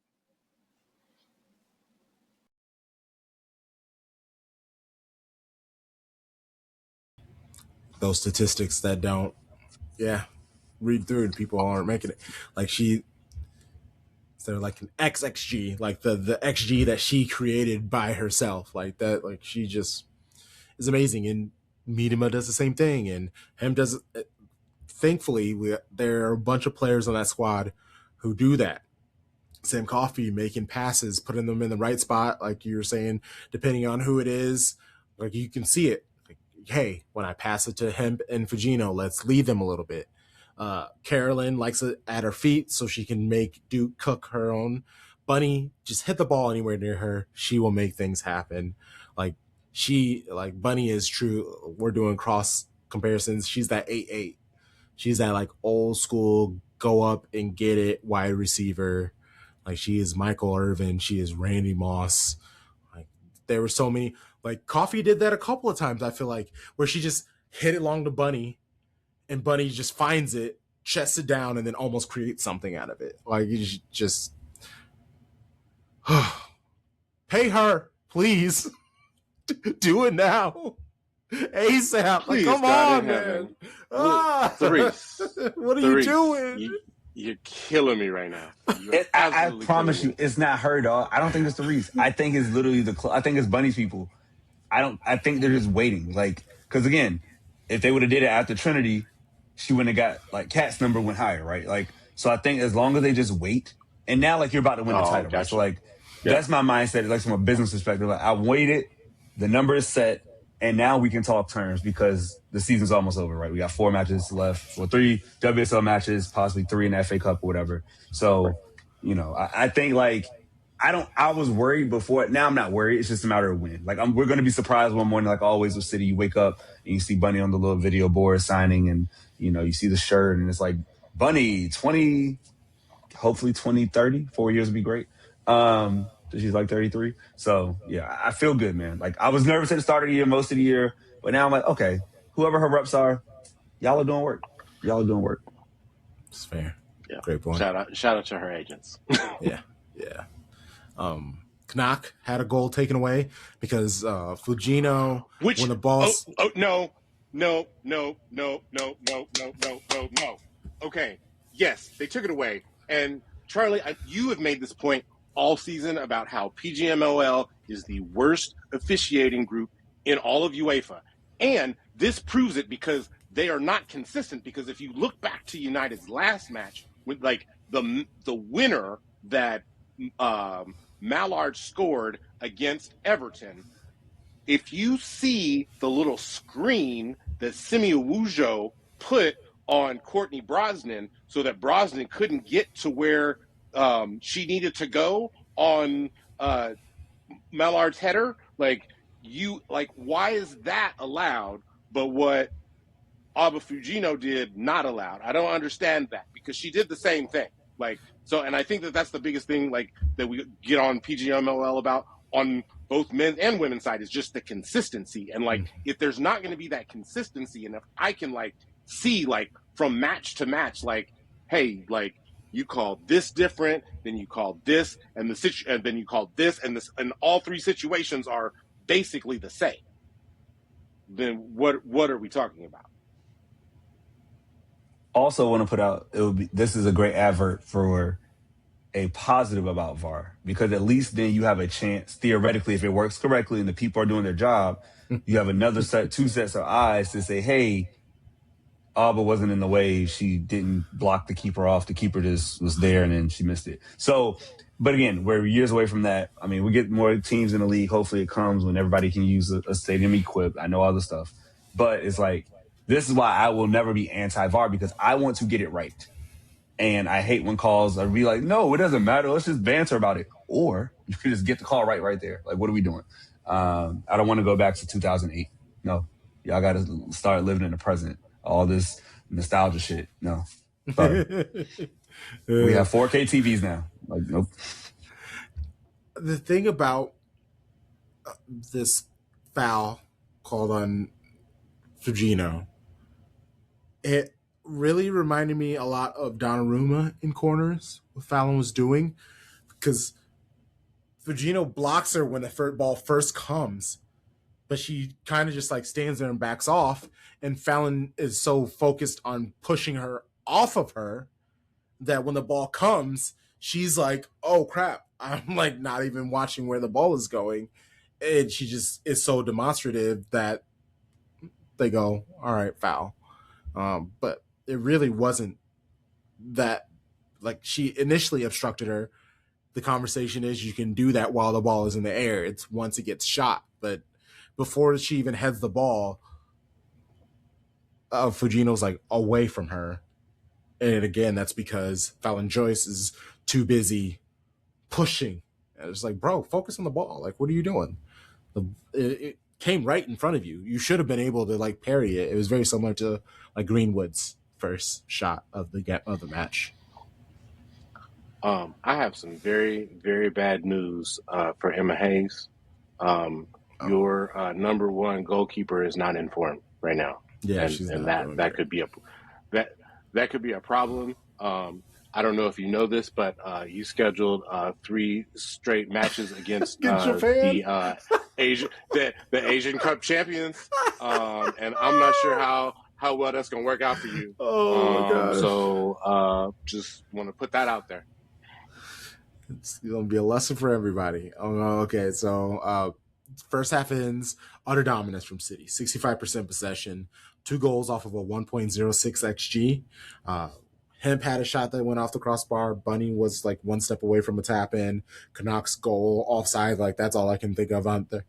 Those statistics that don't, read through it, people aren't making it. Like they're like an XXG, like the XG that she created by herself, like that. Like she just is amazing. And Miedema does the same thing, and him does. Thankfully, there are a bunch of players on that squad who do that. Sam Coffey making passes, putting them in the right spot, like you were saying, depending on who it is. Like you can see it. Like, hey, when I pass it to him and Fagino, let's lead them a little bit. Carolyn likes it at her feet so she can make Duke cook her own. Bunny, just hit the ball anywhere near her. She will make things happen. Like Bunny is true. We're doing cross comparisons. She's that 8-8. She's that like old school go up and get it wide receiver. Like she is Michael Irvin. She is Randy Moss. Like there were so many. Like Coffee did that a couple of times. I feel like where she just hit it long to Bunny, and Bunny just finds it, chests it down, and then almost creates something out of it. Like you just pay her, please. Do it now. ASAP. Please, like, come God on, in man. What are you doing? You're killing me right now. I promise you, it's not her, dog. I don't think it's the Reese. I think it's literally I think it's Bunny's people. I think they're just waiting. Like, because again, if they would have did it after Trinity, she wouldn't have got, like, Kat's number went higher, right? Like, so I think as long as they just wait, and now, like, you're about to win the title, gotcha. right? So, like, that's my mindset, like, from a business perspective. Like, I waited, the number is set, and now we can talk terms because the season's almost over, right? We got 4 matches left, or 3 WSL matches, possibly 3 in the FA Cup or whatever. So, you know, I think, like, I was worried before. Now I'm not worried. It's just a matter of when. Like, we're going to be surprised one morning, like always with City. You wake up and you see Bunny on the little video board signing, and, you know, you see the shirt, and it's like, Bunny, hopefully 2030. 4 years would be great. She's like 33. So, yeah, I feel good, man. Like, I was nervous at the start of the year, most of the year, but now I'm like, okay, whoever her reps are, y'all are doing work. It's fair. Yeah. Great point. Shout out to her agents. Yeah. Knock had a goal taken away because Fugino, when the ball... No. Okay, yes, they took it away. And Charlie, you have made this point all season about how PGMOL is the worst officiating group in all of UEFA. And this proves it because they are not consistent. Because if you look back to United's last match, with like the winner that Mallard scored against Everton, if you see the little screen that Simi Awujo put on Courtney Brosnan so that Brosnan couldn't get to where she needed to go on Mallard's header, why is that allowed, but what Alba Fujino did not allowed? I don't understand that because she did the same thing. And I think that that's the biggest thing, that we get on PGMOL about on both men's and women's side is just the consistency. And if there's not going to be that consistency, and if I can see from match to match, hey, you called this different, then you called this, and then you called this, and all three situations are basically the same. Then what are we talking about? Also, want to put out this is a great advert for a positive about VAR, because at least then you have a chance, theoretically, if it works correctly and the people are doing their job, you have two sets of eyes to say, hey, Alba wasn't in the way. She didn't block the keeper off. The keeper just was there and then she missed it. So, but again, we're years away from that. I mean, we get more teams in the league. Hopefully it comes when everybody can use a stadium equipped. I know all the stuff, but it's this is why I will never be anti-VAR, because I want to get it right. And I hate when calls are be like, no, it doesn't matter. Let's just banter about it. Or you could just get the call right there. What are we doing? I don't want to go back to 2008. No, y'all got to start living in the present. All this nostalgia shit. No, sorry. We have 4K TVs now. Nope. The thing about this foul called on Fujino, it really reminded me a lot of Donnarumma in corners, what Fallon was doing, because Fujino blocks her when the ball first comes, but she kind of just stands there and backs off, and Fallon is so focused on pushing her off of her that when the ball comes, she's like, oh crap, I'm not even watching where the ball is going, and she just is so demonstrative that they go, all right, foul. But it really wasn't that, she initially obstructed her. The conversation is you can do that while the ball is in the air. It's once it gets shot. But before she even heads the ball, Fujino's away from her. And again, that's because Fallon Joyce is too busy pushing. And it's bro, focus on the ball. What are you doing? It came right in front of you. You should have been able to parry it. It was very similar to Greenwood's first shot of the match. I have some very, very bad news for Emma Hayes. Your number one goalkeeper is not in form right now. Yeah, and that could be a problem. I don't know if you know this, but you scheduled 3 straight matches against the Asian Cup champions, and I'm not sure how well that's going to work out for you. Oh my gosh. So just want to put that out there. It's going to be a lesson for everybody. Okay, so first half ends utter dominance from City, 65% possession, 2 goals off of a 1.06 xG. Hemp had a shot that went off the crossbar. Bunny was 1 step away from a tap in. Canucks goal offside. That's all I can think of on there.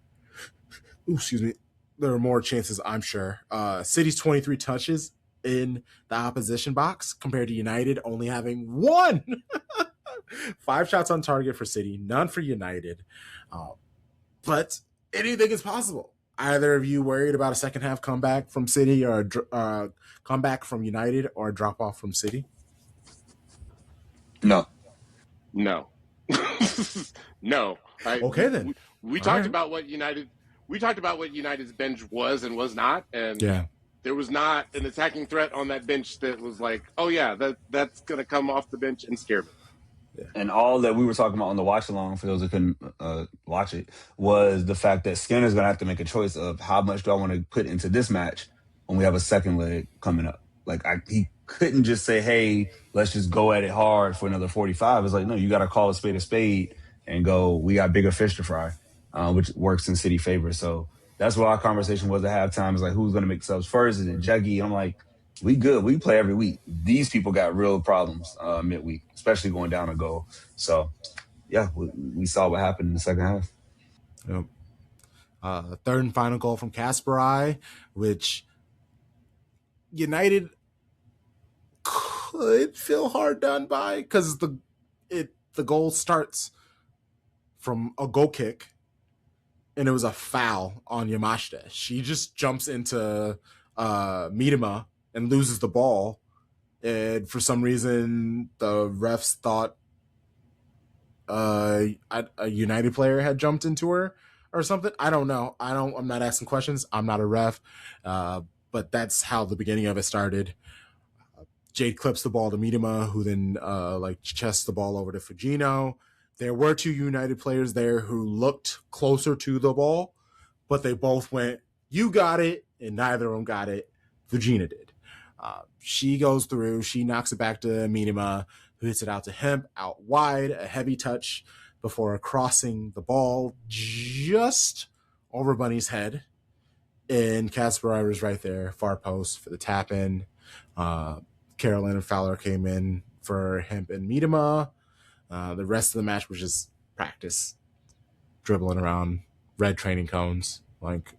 Ooh, excuse me. There are more chances, I'm sure. City's 23 touches in the opposition box compared to United only having 1. 5 shots on target for City, none for United. But anything is possible. Either of you worried about a second half comeback from City or a comeback from United or a drop off from City? No. No. Okay, then. We talked about what United. We talked about what United's bench was and was not, and there was not an attacking threat on that bench that was oh yeah, that's gonna come off the bench and scare me. Yeah. And all that we were talking about on the watch along, for those who couldn't watch it, was the fact that Skinner's going to have to make a choice of how much do I want to put into this match when we have a second leg coming up. Like he couldn't just say, "Hey, let's just go at it hard for another 45." It's like, no, you got to call a spade and go. We got bigger fish to fry, which works in City favor. So that's what our conversation was at halftime. Is like, who's going to make subs first? Is it Juggy? I'm like, we good. We play every week. These people got real problems midweek, especially going down a goal. So yeah, we saw what happened in the second half. Yep. Third and final goal from Kasparai, which United could feel hard done by because the goal starts from a goal kick, and it was a foul on Yamashita. She just jumps into Miedema and loses the ball, and for some reason the refs thought a United player had jumped into her or something. I don't know. I'm not asking questions. I'm not a ref, but that's how the beginning of it started. Jade clips the ball to Miedema, who then chests the ball over to Fujino. There were two United players there who looked closer to the ball, but they both went, "You got it," and neither of them got it. Fujina did. She goes through. She knocks it back to Miedema, who hits it out to Hemp, out wide, a heavy touch before crossing the ball just over Bunny's head. And Kasparai was right there, far post for the tap in. Carolyn and Fowler came in for Hemp and Miedema. The rest of the match was just practice, dribbling around red training cones. Like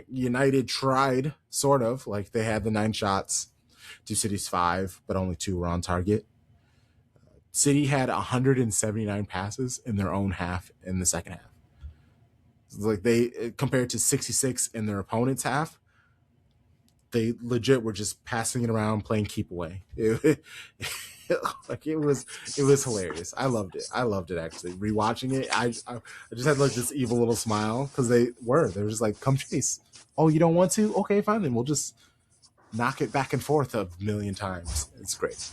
United tried, sort of. Like they had the 9 shots to City's 5, but only 2 were on target. City had 179 passes in their own half in the second half. Like they compared to 66 in their opponent's half. They legit were just passing it around, playing keep away. It was hilarious. I loved it actually. Rewatching it, I just had like this evil little smile because they were just like, "Come chase." Oh, you don't want to? Okay, fine then. We'll just knock it back and forth a million times. It's great.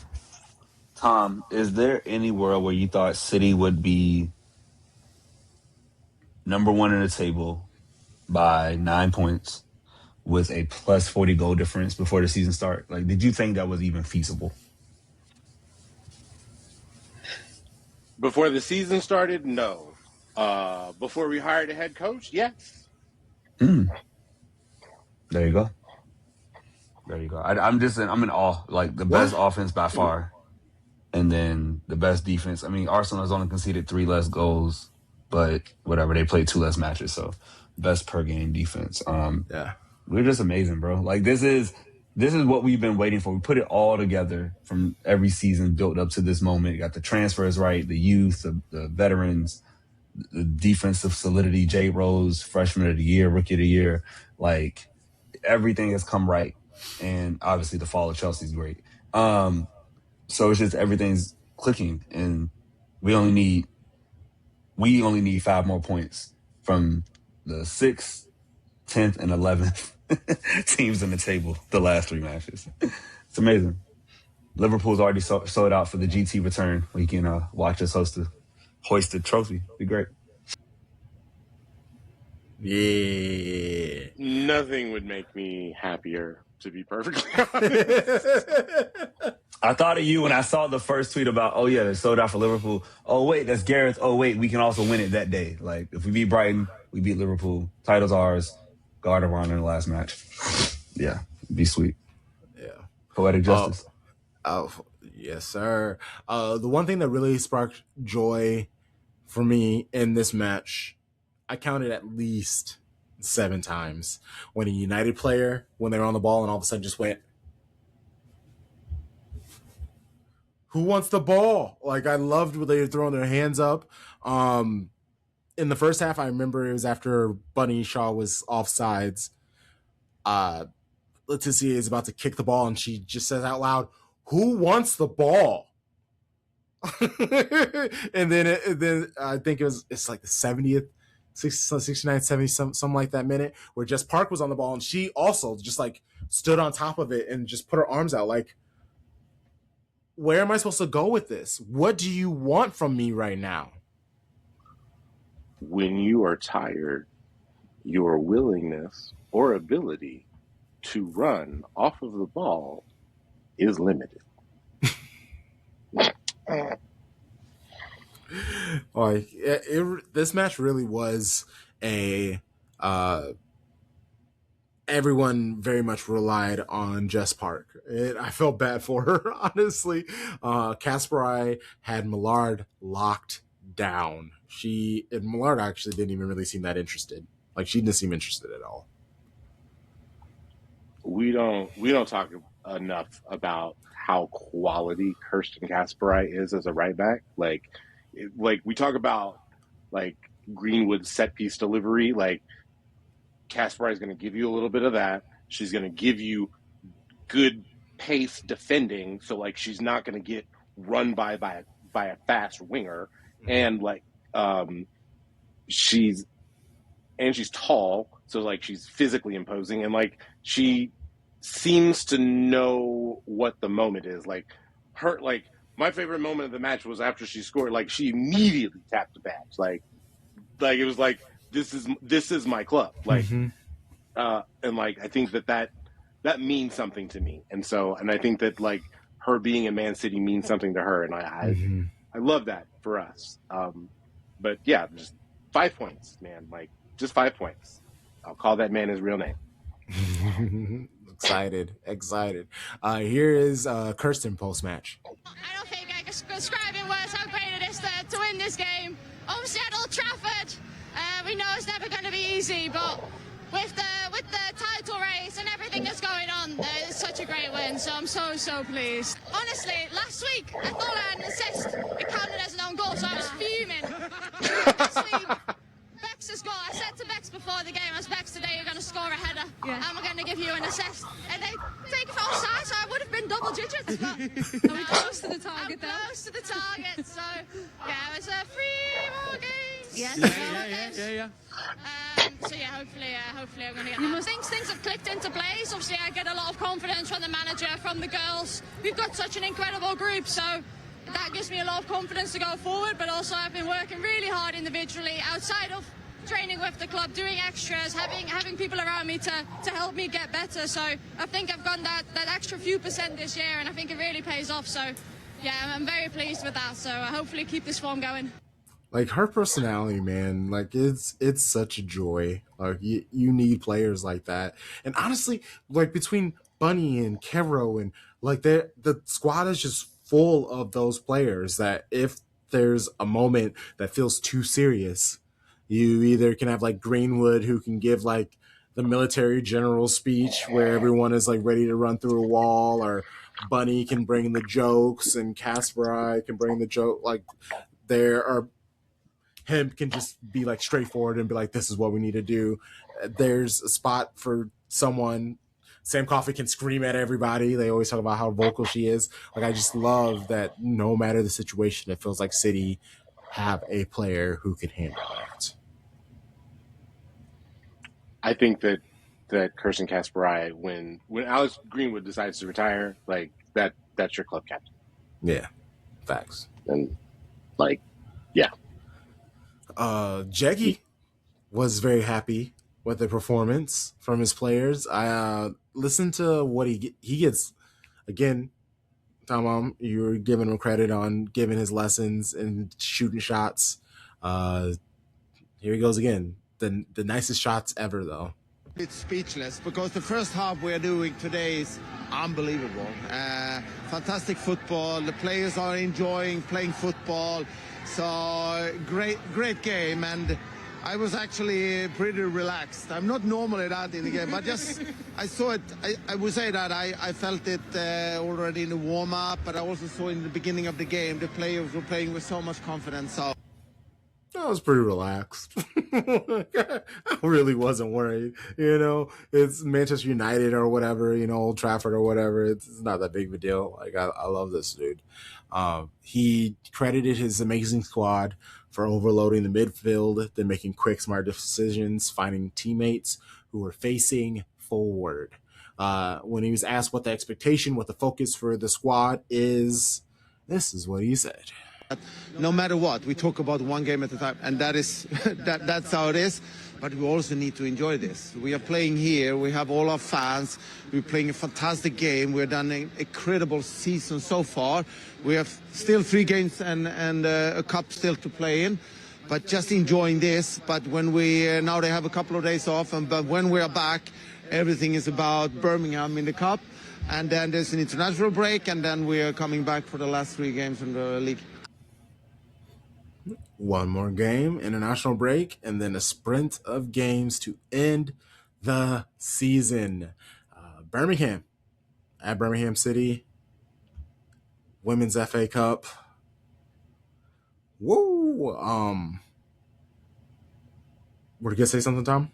Tom, is there any world where you thought City would be number 1 in the table by 9 points with a plus 40 goal difference before the season start? Like, did you think that was even feasible? Before the season started, no. Before we hired a head coach, yes. There you go. I'm in awe. Like the best offense by far, and then the best defense. I mean, Arsenal has only conceded 3 less goals, but whatever, they played 2 less matches, so best per game defense. Yeah, we're just amazing, bro. Like this is what we've been waiting for. We put it all together from every season, built up to this moment. You got the transfers right, the youth, the veterans, the defensive solidity. Jay Rose, freshman of the year, rookie of the year. Like everything has come right, and obviously the fall of Chelsea's great. So it's just everything's clicking, and we only need 5 more points from the 6th, 10th, and 11th teams in the table, the last 3 matches. It's amazing. Liverpool's already sold out for the GT return. We can watch us hoist the trophy. Be great. Yeah. Nothing would make me happier, to be perfectly honest. I thought of you when I saw the first tweet about, oh yeah, they sold out for Liverpool. Oh wait, that's Gareth. Oh wait, we can also win it that day. Like if we beat Brighton, we beat Liverpool. Title's ours. Guard of honor in the last match. Yeah, be sweet. Yeah. Poetic justice. Oh, yes, sir. The one thing that really sparked joy for me in this match, I counted at least 7 times when a United player, when they were on the ball and all of a sudden just went, "Who wants the ball?" Like I loved when they were throwing their hands up. In the first half, I remember it was after Bunny Shaw was offsides. Leticia is about to kick the ball and she just says out loud, "Who wants the ball?" and then I think it's like the 70th, 69, 70, something like that minute where Jess Park was on the ball and she also just like stood on top of it and just put her arms out like, where am I supposed to go with this? What do you want from me right now? When you are tired, your willingness or ability to run off of the ball is limited. Like this match really was a everyone very much relied on Jess Park. I felt bad for her, honestly. Kasparai had Millard locked down. Millard actually didn't even really seem that interested. Like, she didn't seem interested at all. We don't talk enough about how quality Kirsten Kasparai is as a right back. Like we talk about like Greenwood's set piece delivery. Like, Kasparai is going to give you a little bit of that. She's going to give you good pace defending, so like she's not going to get run by a fast winger, and like she's tall, so like she's physically imposing, and like she seems to know what the moment is. Like my favorite moment of the match was after she scored. Like, she immediately tapped the badge. Like it was like, this is my club. Like, and like I think that means something to me, and I think that like her being in Man City means something to her, and I love that for us. But yeah, just 5 points, man. Like, just 5 points. I'll call that man his real name. Excited. Here is Kirsten post match. I don't think I can describe in words how great it is to win this game. Obviously at Old Trafford, we know it's never going to be easy, but with the title race and everything that's going on, it's such a great win, so I'm so pleased. Honestly, last week I thought I had an assist. It counted as an own goal, so I was fuming. This week, Bex has got. I said to Bex before the game, as Bex, today you're going to score a header, and we're going to give you an assist. And they take it for offside, so I would have been double digits. But are we close to the target though? Close to the target, so yeah, it was 3 more games. Yes. Yeah. So yeah, hopefully I'm going to get that. Things have clicked into place. Obviously, I get a lot of confidence from the manager, from the girls. We've got such an incredible group, so that gives me a lot of confidence to go forward. But also, I've been working really hard individually outside of training with the club, doing extras, having people around me to help me get better. So I think I've gotten that extra few percent this year, and I think it really pays off. So yeah, I'm very pleased with that. So hopefully keep this form going. Like, her personality, man, like it's such a joy. Like, you need players like that. And honestly, like, between Bunny and Kero and like the squad is just full of those players that if there's a moment that feels too serious, you either can have like Greenwood, who can give like the military general speech where everyone is like ready to run through a wall, or Bunny can bring the jokes and Kasparai can bring the joke. Like, there are him can just be like straightforward and be like, this is what we need to do. There's a spot for someone. Sam Coffey can scream at everybody. They always talk about how vocal she is. Like, I just love that no matter the situation, it feels like City have a player who can handle that. I think that Kirsten Kasparai, when Alex Greenwood decides to retire, like that's your club captain. Yeah, facts. And like, yeah. Jeggy was very happy with the performance from his players. I listened to what he gets. Again, Tom, you were giving him credit on giving his lessons and shooting shots. Here he goes again. The nicest shots ever, though. It's speechless because the first half we're doing today is unbelievable. Fantastic football. The players are enjoying playing football. So great game, and I was actually pretty relaxed. I'm not normally that in the game, but just I saw it. I would say that I felt it already in the warm-up, but I also saw in the beginning of the game the players were playing with so much confidence. So I was pretty relaxed. I really wasn't worried. You know, it's Manchester United or whatever, you know, Old Trafford or whatever. It's not that big of a deal. Like, I love this dude. He credited his amazing squad for overloading the midfield, then making quick, smart decisions, finding teammates who were facing forward. When he was asked what the expectation, what the focus for the squad is, this is what he said. No matter what, we talk about one game at a time, and that is that's how it is. But we also need to enjoy this. We are playing here. We have all our fans. We're playing a fantastic game. We've done an incredible season so far. We have still 3 games and a cup still to play in. But just enjoying this. But when we now they have a couple of days off, but when we are back, everything is about Birmingham in the cup, and then there's an international break, and then we are coming back for the last 3 games in the league. One more game, international break, and then a sprint of games to end the season. Birmingham at Birmingham City, Women's FA Cup. Woo! Were you gonna say something, Tom?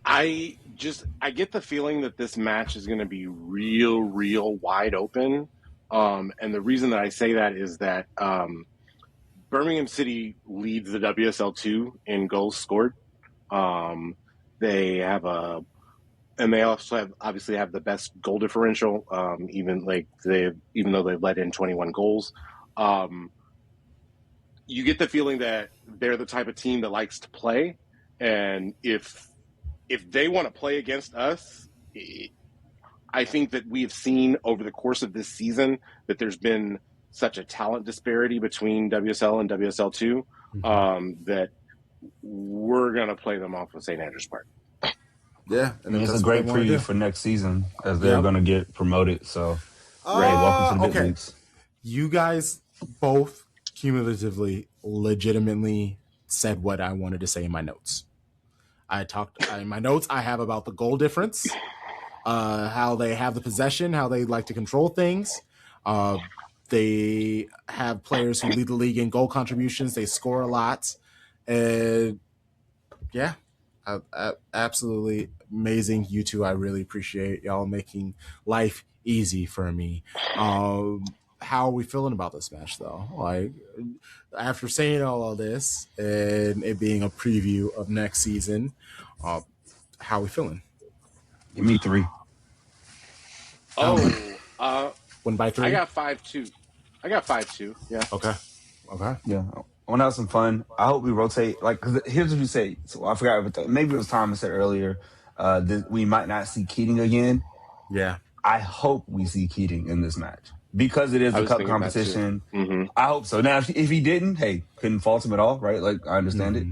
I get the feeling that this match is going to be real wide open. And the reason that I say that is that Birmingham City leads the WSL2 in goals scored. They have and they also obviously have the best goal differential. Even though they've let in 21 goals, you get the feeling that they're the type of team that likes to play, and if they want to play against us, I think that we have seen over the course of this season that there's been such a talent disparity between WSL and WSL2 that we're going to play them off of St. Andrews Park. Yeah. And it's a great preview for next season as they're going to get promoted. So, welcome to the big leagues. You guys both cumulatively legitimately said what I wanted to say in my notes. In my notes, I have about the goal difference, how they have the possession, how they like to control things. They have players who lead the league in goal contributions. They score a lot. Absolutely amazing. You two, I really appreciate y'all making life easy for me. How are we feeling about this match, though? Like, after saying all of this and it being a preview of next season, how are we feeling? Give me 3. Win by 3? I got 5-2. Yeah. Okay. Yeah. I want to have some fun. I hope we rotate. Like, cause here's what you say. So I forgot. Maybe it was Thomas said earlier that we might not see Keating again. Yeah. I hope we see Keating in this match because it is a cup competition. I hope so. Now, if he didn't, hey, couldn't fault him at all, right? Like, I understand it.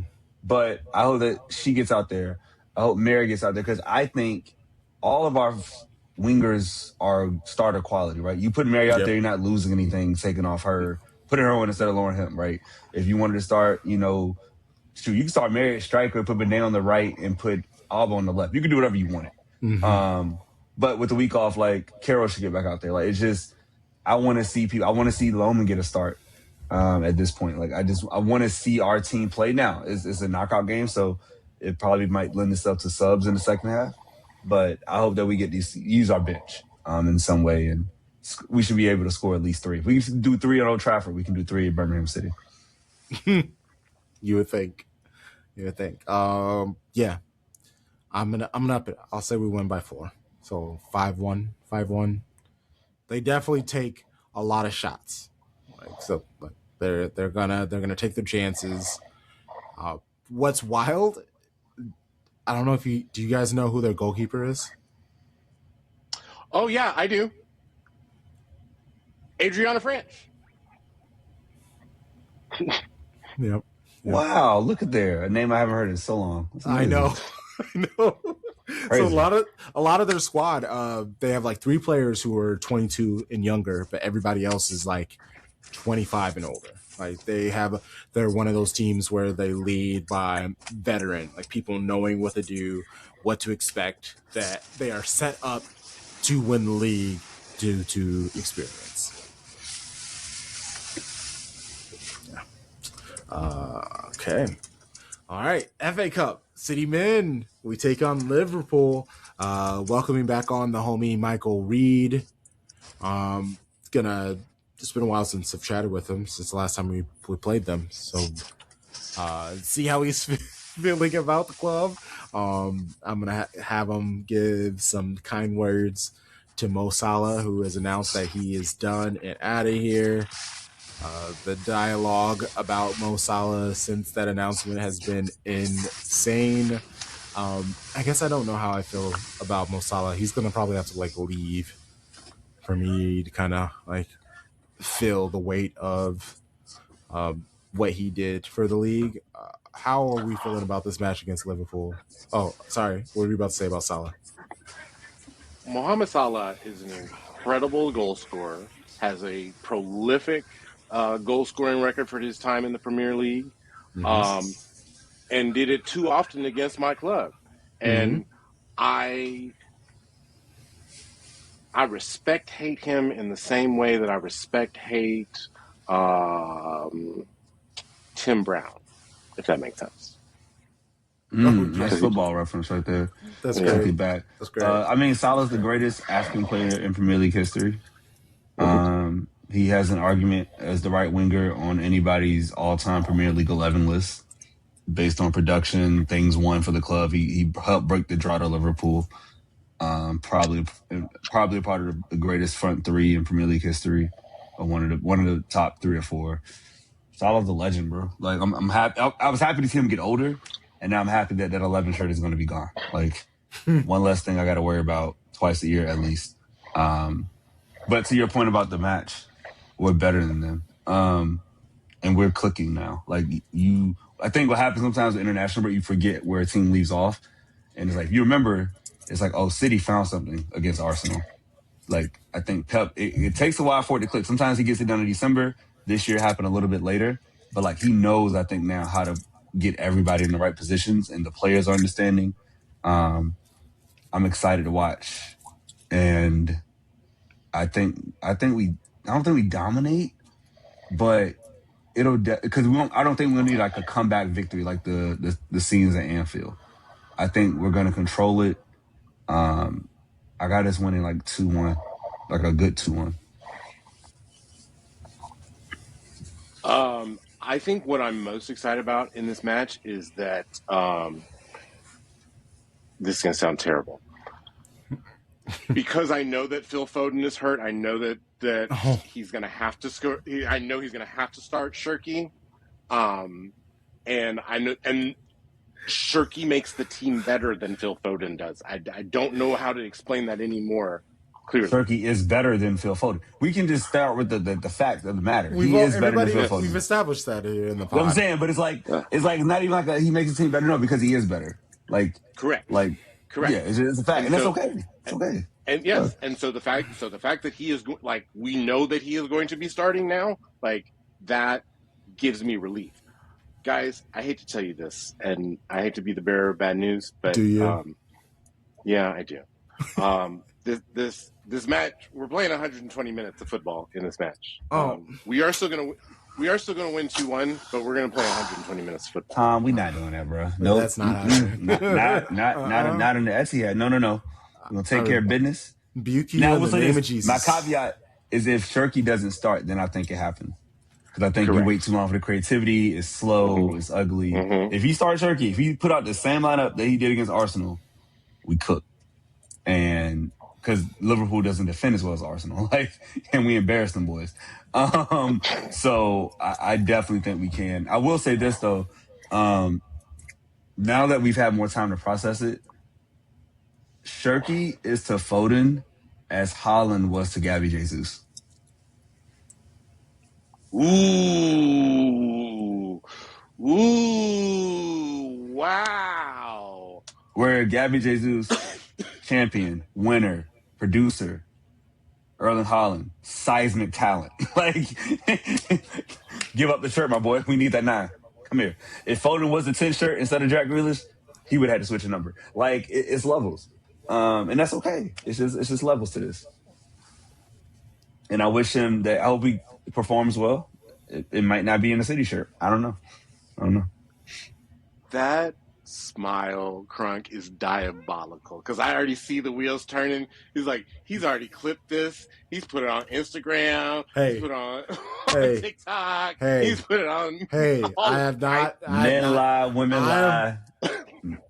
But I hope that she gets out there. I hope Mary gets out there because I think all of our wingers are starter quality, right? You put Mary out there, you're not losing anything, taking off her, putting her on instead of Lauren Hemp, right? If you wanted to start, you can start Mary at striker, put Benet on the right, and put Alba on the left. You can do whatever you wanted. But with the week off, like, Carol should get back out there. Like, it's just, I want to see people. I want to see Loman get a start at this point. Like, I want to see our team play now. It's a knockout game, so it probably might lend itself to subs in the second half. But I hope that we get use our bench in some way, and we should be able to score at least 3. If we can do 3 at Old Trafford, we can do 3 at Birmingham City. You would think. Yeah. I'm gonna up it. I'll say we win by 4. So 5-1. They definitely take a lot of shots. They're gonna take their chances. What's wild? I don't know do you guys know who their goalkeeper is? Oh yeah, I do. Adriana French. Yep. Wow, look at there. A name I haven't heard in so long. I know. So a lot of their squad, they have like 3 players who are 22 and younger, but everybody else is like 25 and older. Like they're one of those teams where they lead by veteran, like people knowing what to do, what to expect, that they are set up to win the league due to experience. Okay. All right. FA Cup. City Men. We take on Liverpool. Welcoming back on the homie Michael Reed. It's been a while since I've chatted with him, since the last time we played them. So see how he's feeling about the club. I'm gonna have him give some kind words to Mo Salah, who has announced that he is done and out of here. The dialogue about Mo Salah since that announcement has been insane. I guess I don't know how I feel about Mo Salah. He's gonna probably have to like leave for me to kind of like feel the weight of what he did for the league. How are we feeling about this match against Liverpool? Oh, sorry. What were you about to say about Salah? Mohamed Salah is an incredible goal scorer, has a prolific goal scoring record for his time in the Premier League, and did it too often against my club. And I hate him in the same way that I hate Tim Brown, if that makes sense. Nice football reference right there. That's Took great. it back. That's great. I mean, Salah's the greatest African player in Premier League history. He has an argument as the right winger on anybody's all-time Premier League 11 list based on production, things won for the club. He helped break the drought of Liverpool. Probably part of the greatest front three in Premier League history, or one of the top 3 or 4. Salah's a legend, bro. Like I'm happy. I was happy to see him get older, and now I'm happy that 11 shirt is going to be gone. Like one less thing I got to worry about twice a year at least. But to your point about the match, we're better than them, and we're clicking now. Like I think what happens sometimes with international, but you forget where a team leaves off, and it's like you remember. It's like, oh, City found something against Arsenal. Like, I think Pep, it takes a while for it to click. Sometimes he gets it done in December. This year happened a little bit later. But, like, he knows, I think, now how to get everybody in the right positions, and the players are understanding. I'm excited to watch. And I don't think we dominate, but it'll, because I don't think we'll need, like, a comeback victory like the scenes at Anfield. I think we're going to control it. I got us winning like 2-1, like a good 2-1. I think what I'm most excited about in this match is that this is going to sound terrible. Because I know that Phil Foden is hurt. I know that he's going to have to score. I know he's going to have to start Shirky. And I know, and Shirky makes the team better than Phil Foden does. I don't know how to explain that anymore clearly. Shirky is better than Phil Foden. We can just start with the fact of the matter. He is better than Phil Foden. We've established that here in the pod. You know what I'm saying? But it's like not even like he makes the team better. No, because he is better. Like correct. Like correct. Yeah, it's a fact, and that's okay. It's okay. And yes, and so the fact that he is like we know that he is going to be starting now, like that gives me relief. Guys, I hate to tell you this, and I hate to be the bearer of bad news, but do you? Yeah, I do. This match, we're playing 120 minutes of football in this match. We are still gonna win 2-1, but we're gonna play 120 minutes of football. Tom, we not doing that, bro. No, that's not happening. not in the Etihad. No. We're gonna take care of business. Buki Now, in the name of Jesus. My caveat is if Shirky doesn't start, then I think it happens. Because I think you wait too long for the creativity. It's slow. It's ugly. If he starts Shirky, if he put out the same lineup that he did against Arsenal, we cook. And because Liverpool doesn't defend as well as Arsenal, like, and we embarrass them boys. So I definitely think we can. I will say this though, now that we've had more time to process it, Shirky is to Foden as Haaland was to Gabby Jesus. Ooh, wow. Where Gabby Jesus, champion, winner, producer, Erling Haaland, seismic talent. Like, give up the shirt, my boy. We need that 9. Come here. If Foden was the 10 shirt instead of Jack Grealish, he would have had to switch a number. Like, it's levels. And that's okay. It's just levels to this. And I wish him that. I hope he performs well. It might not be in the City shirt. I don't know. That smile, Crunk, is diabolical. Because I already see the wheels turning. He's already clipped this. He's put it on Instagram. Hey. He's put it on TikTok. Hey. He's put it on. I have not. Men lie, women lie.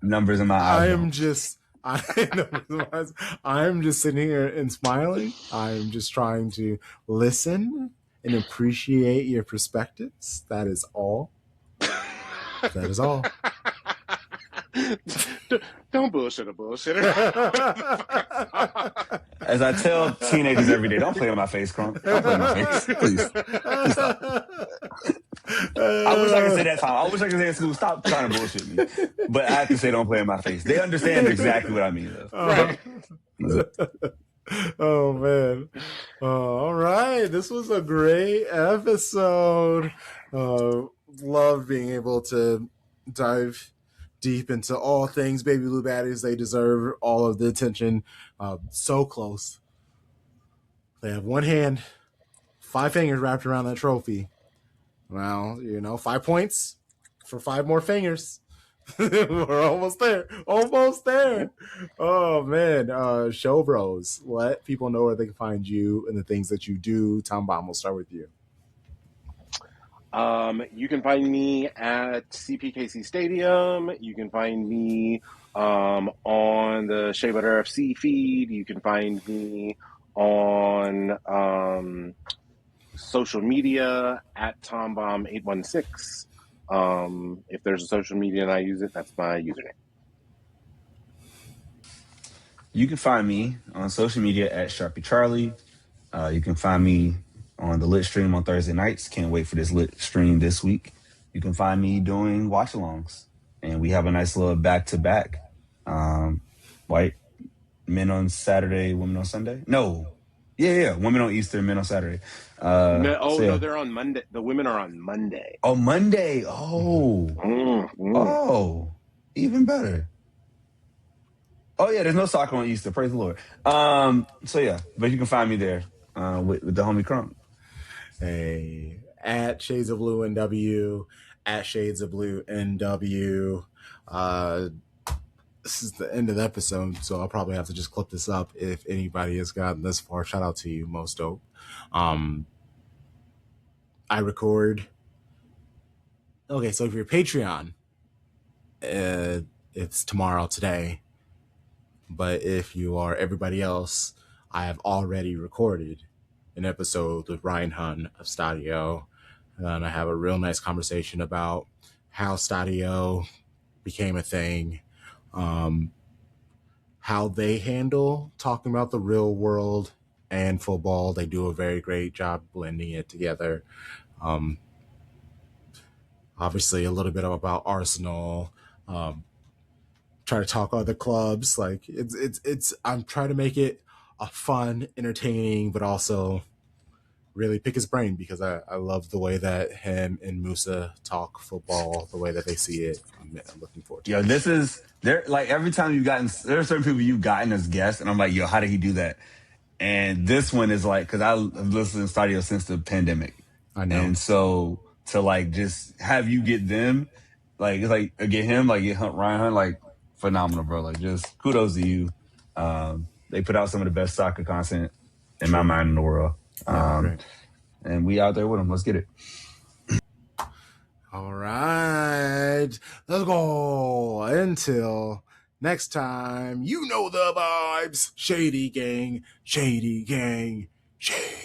Numbers in my eyes. I'm just sitting here and smiling. I'm just trying to listen and appreciate your perspectives. That is all. That is all. Don't bullshit a bullshitter. As I tell teenagers every day, don't play in my face, Crunk. Don't play in my face. Please. Please stop. I wish I could say that, Tom. I wish I could say at school, stop trying to bullshit me. But I have to say, don't play in my face. They understand exactly what I mean, though. Right. Oh, man. All right. This was a great episode. Love being able to dive deep into all things Baby Blue Baddies. They deserve all of the attention. So close. They have one hand, 5 fingers wrapped around that trophy. Well, 5 points for 5 more fingers. We're almost there. Almost there. Oh, man. Show Bros, let people know where they can find you and the things that you do. Tom Baum, we'll start with you. You can find me at CPKC Stadium. You can find me on the MCWFC feed. You can find me on social media at TomBomb816. If there's a social media and I use it, that's my username. You can find me on social media at Sharpie Charlie. You can find me on the Lit Stream on Thursday nights. Can't wait for this Lit Stream this week. You can find me doing watch-alongs. And we have a nice little back-to-back. White men on Saturday, women on Sunday? No. Yeah. Women on Easter, men on Saturday. No, they're on Monday. The women are on Monday. Oh, Monday. Oh. Mm-hmm. Oh. Even better. Oh, yeah, there's no soccer on Easter. Praise the Lord. So, yeah, but you can find me there with the homie Crump. Hey, at Shades of Blue NW, at Shades of Blue NW. This is the end of the episode, so I'll probably have to just clip this up if anybody has gotten this far. Shout out to you, Most Dope. I record. Okay, so if you're Patreon, it's tomorrow, today. But if you are everybody else, I have already recorded an episode with Ryan Hunn of Stadio. And I have a real nice conversation about how Stadio became a thing, how they handle talking about the real world and football. They do a very great job blending it together. Obviously, a little bit about Arsenal. Try to talk other clubs. Like it's. I'm trying to make it a fun, entertaining, but also really pick his brain because I love the way that him and Musa talk football, the way that they see it. I'm looking forward to it. Yo, this is there. Like every time there are certain people you've gotten as guests, and I'm like, yo, how did he do that? And this one is like, because I've listened to Stadio since the pandemic. I know. And so to like just have you get them, like it's like get him, like get Ryan Hunt, like phenomenal, bro. Like just kudos to you. They put out some of the best soccer content in my mind in the world. And we out there with them. Let's get it. All right. Let's go. Until next time, you know the vibes. Shady gang, shady gang, shady.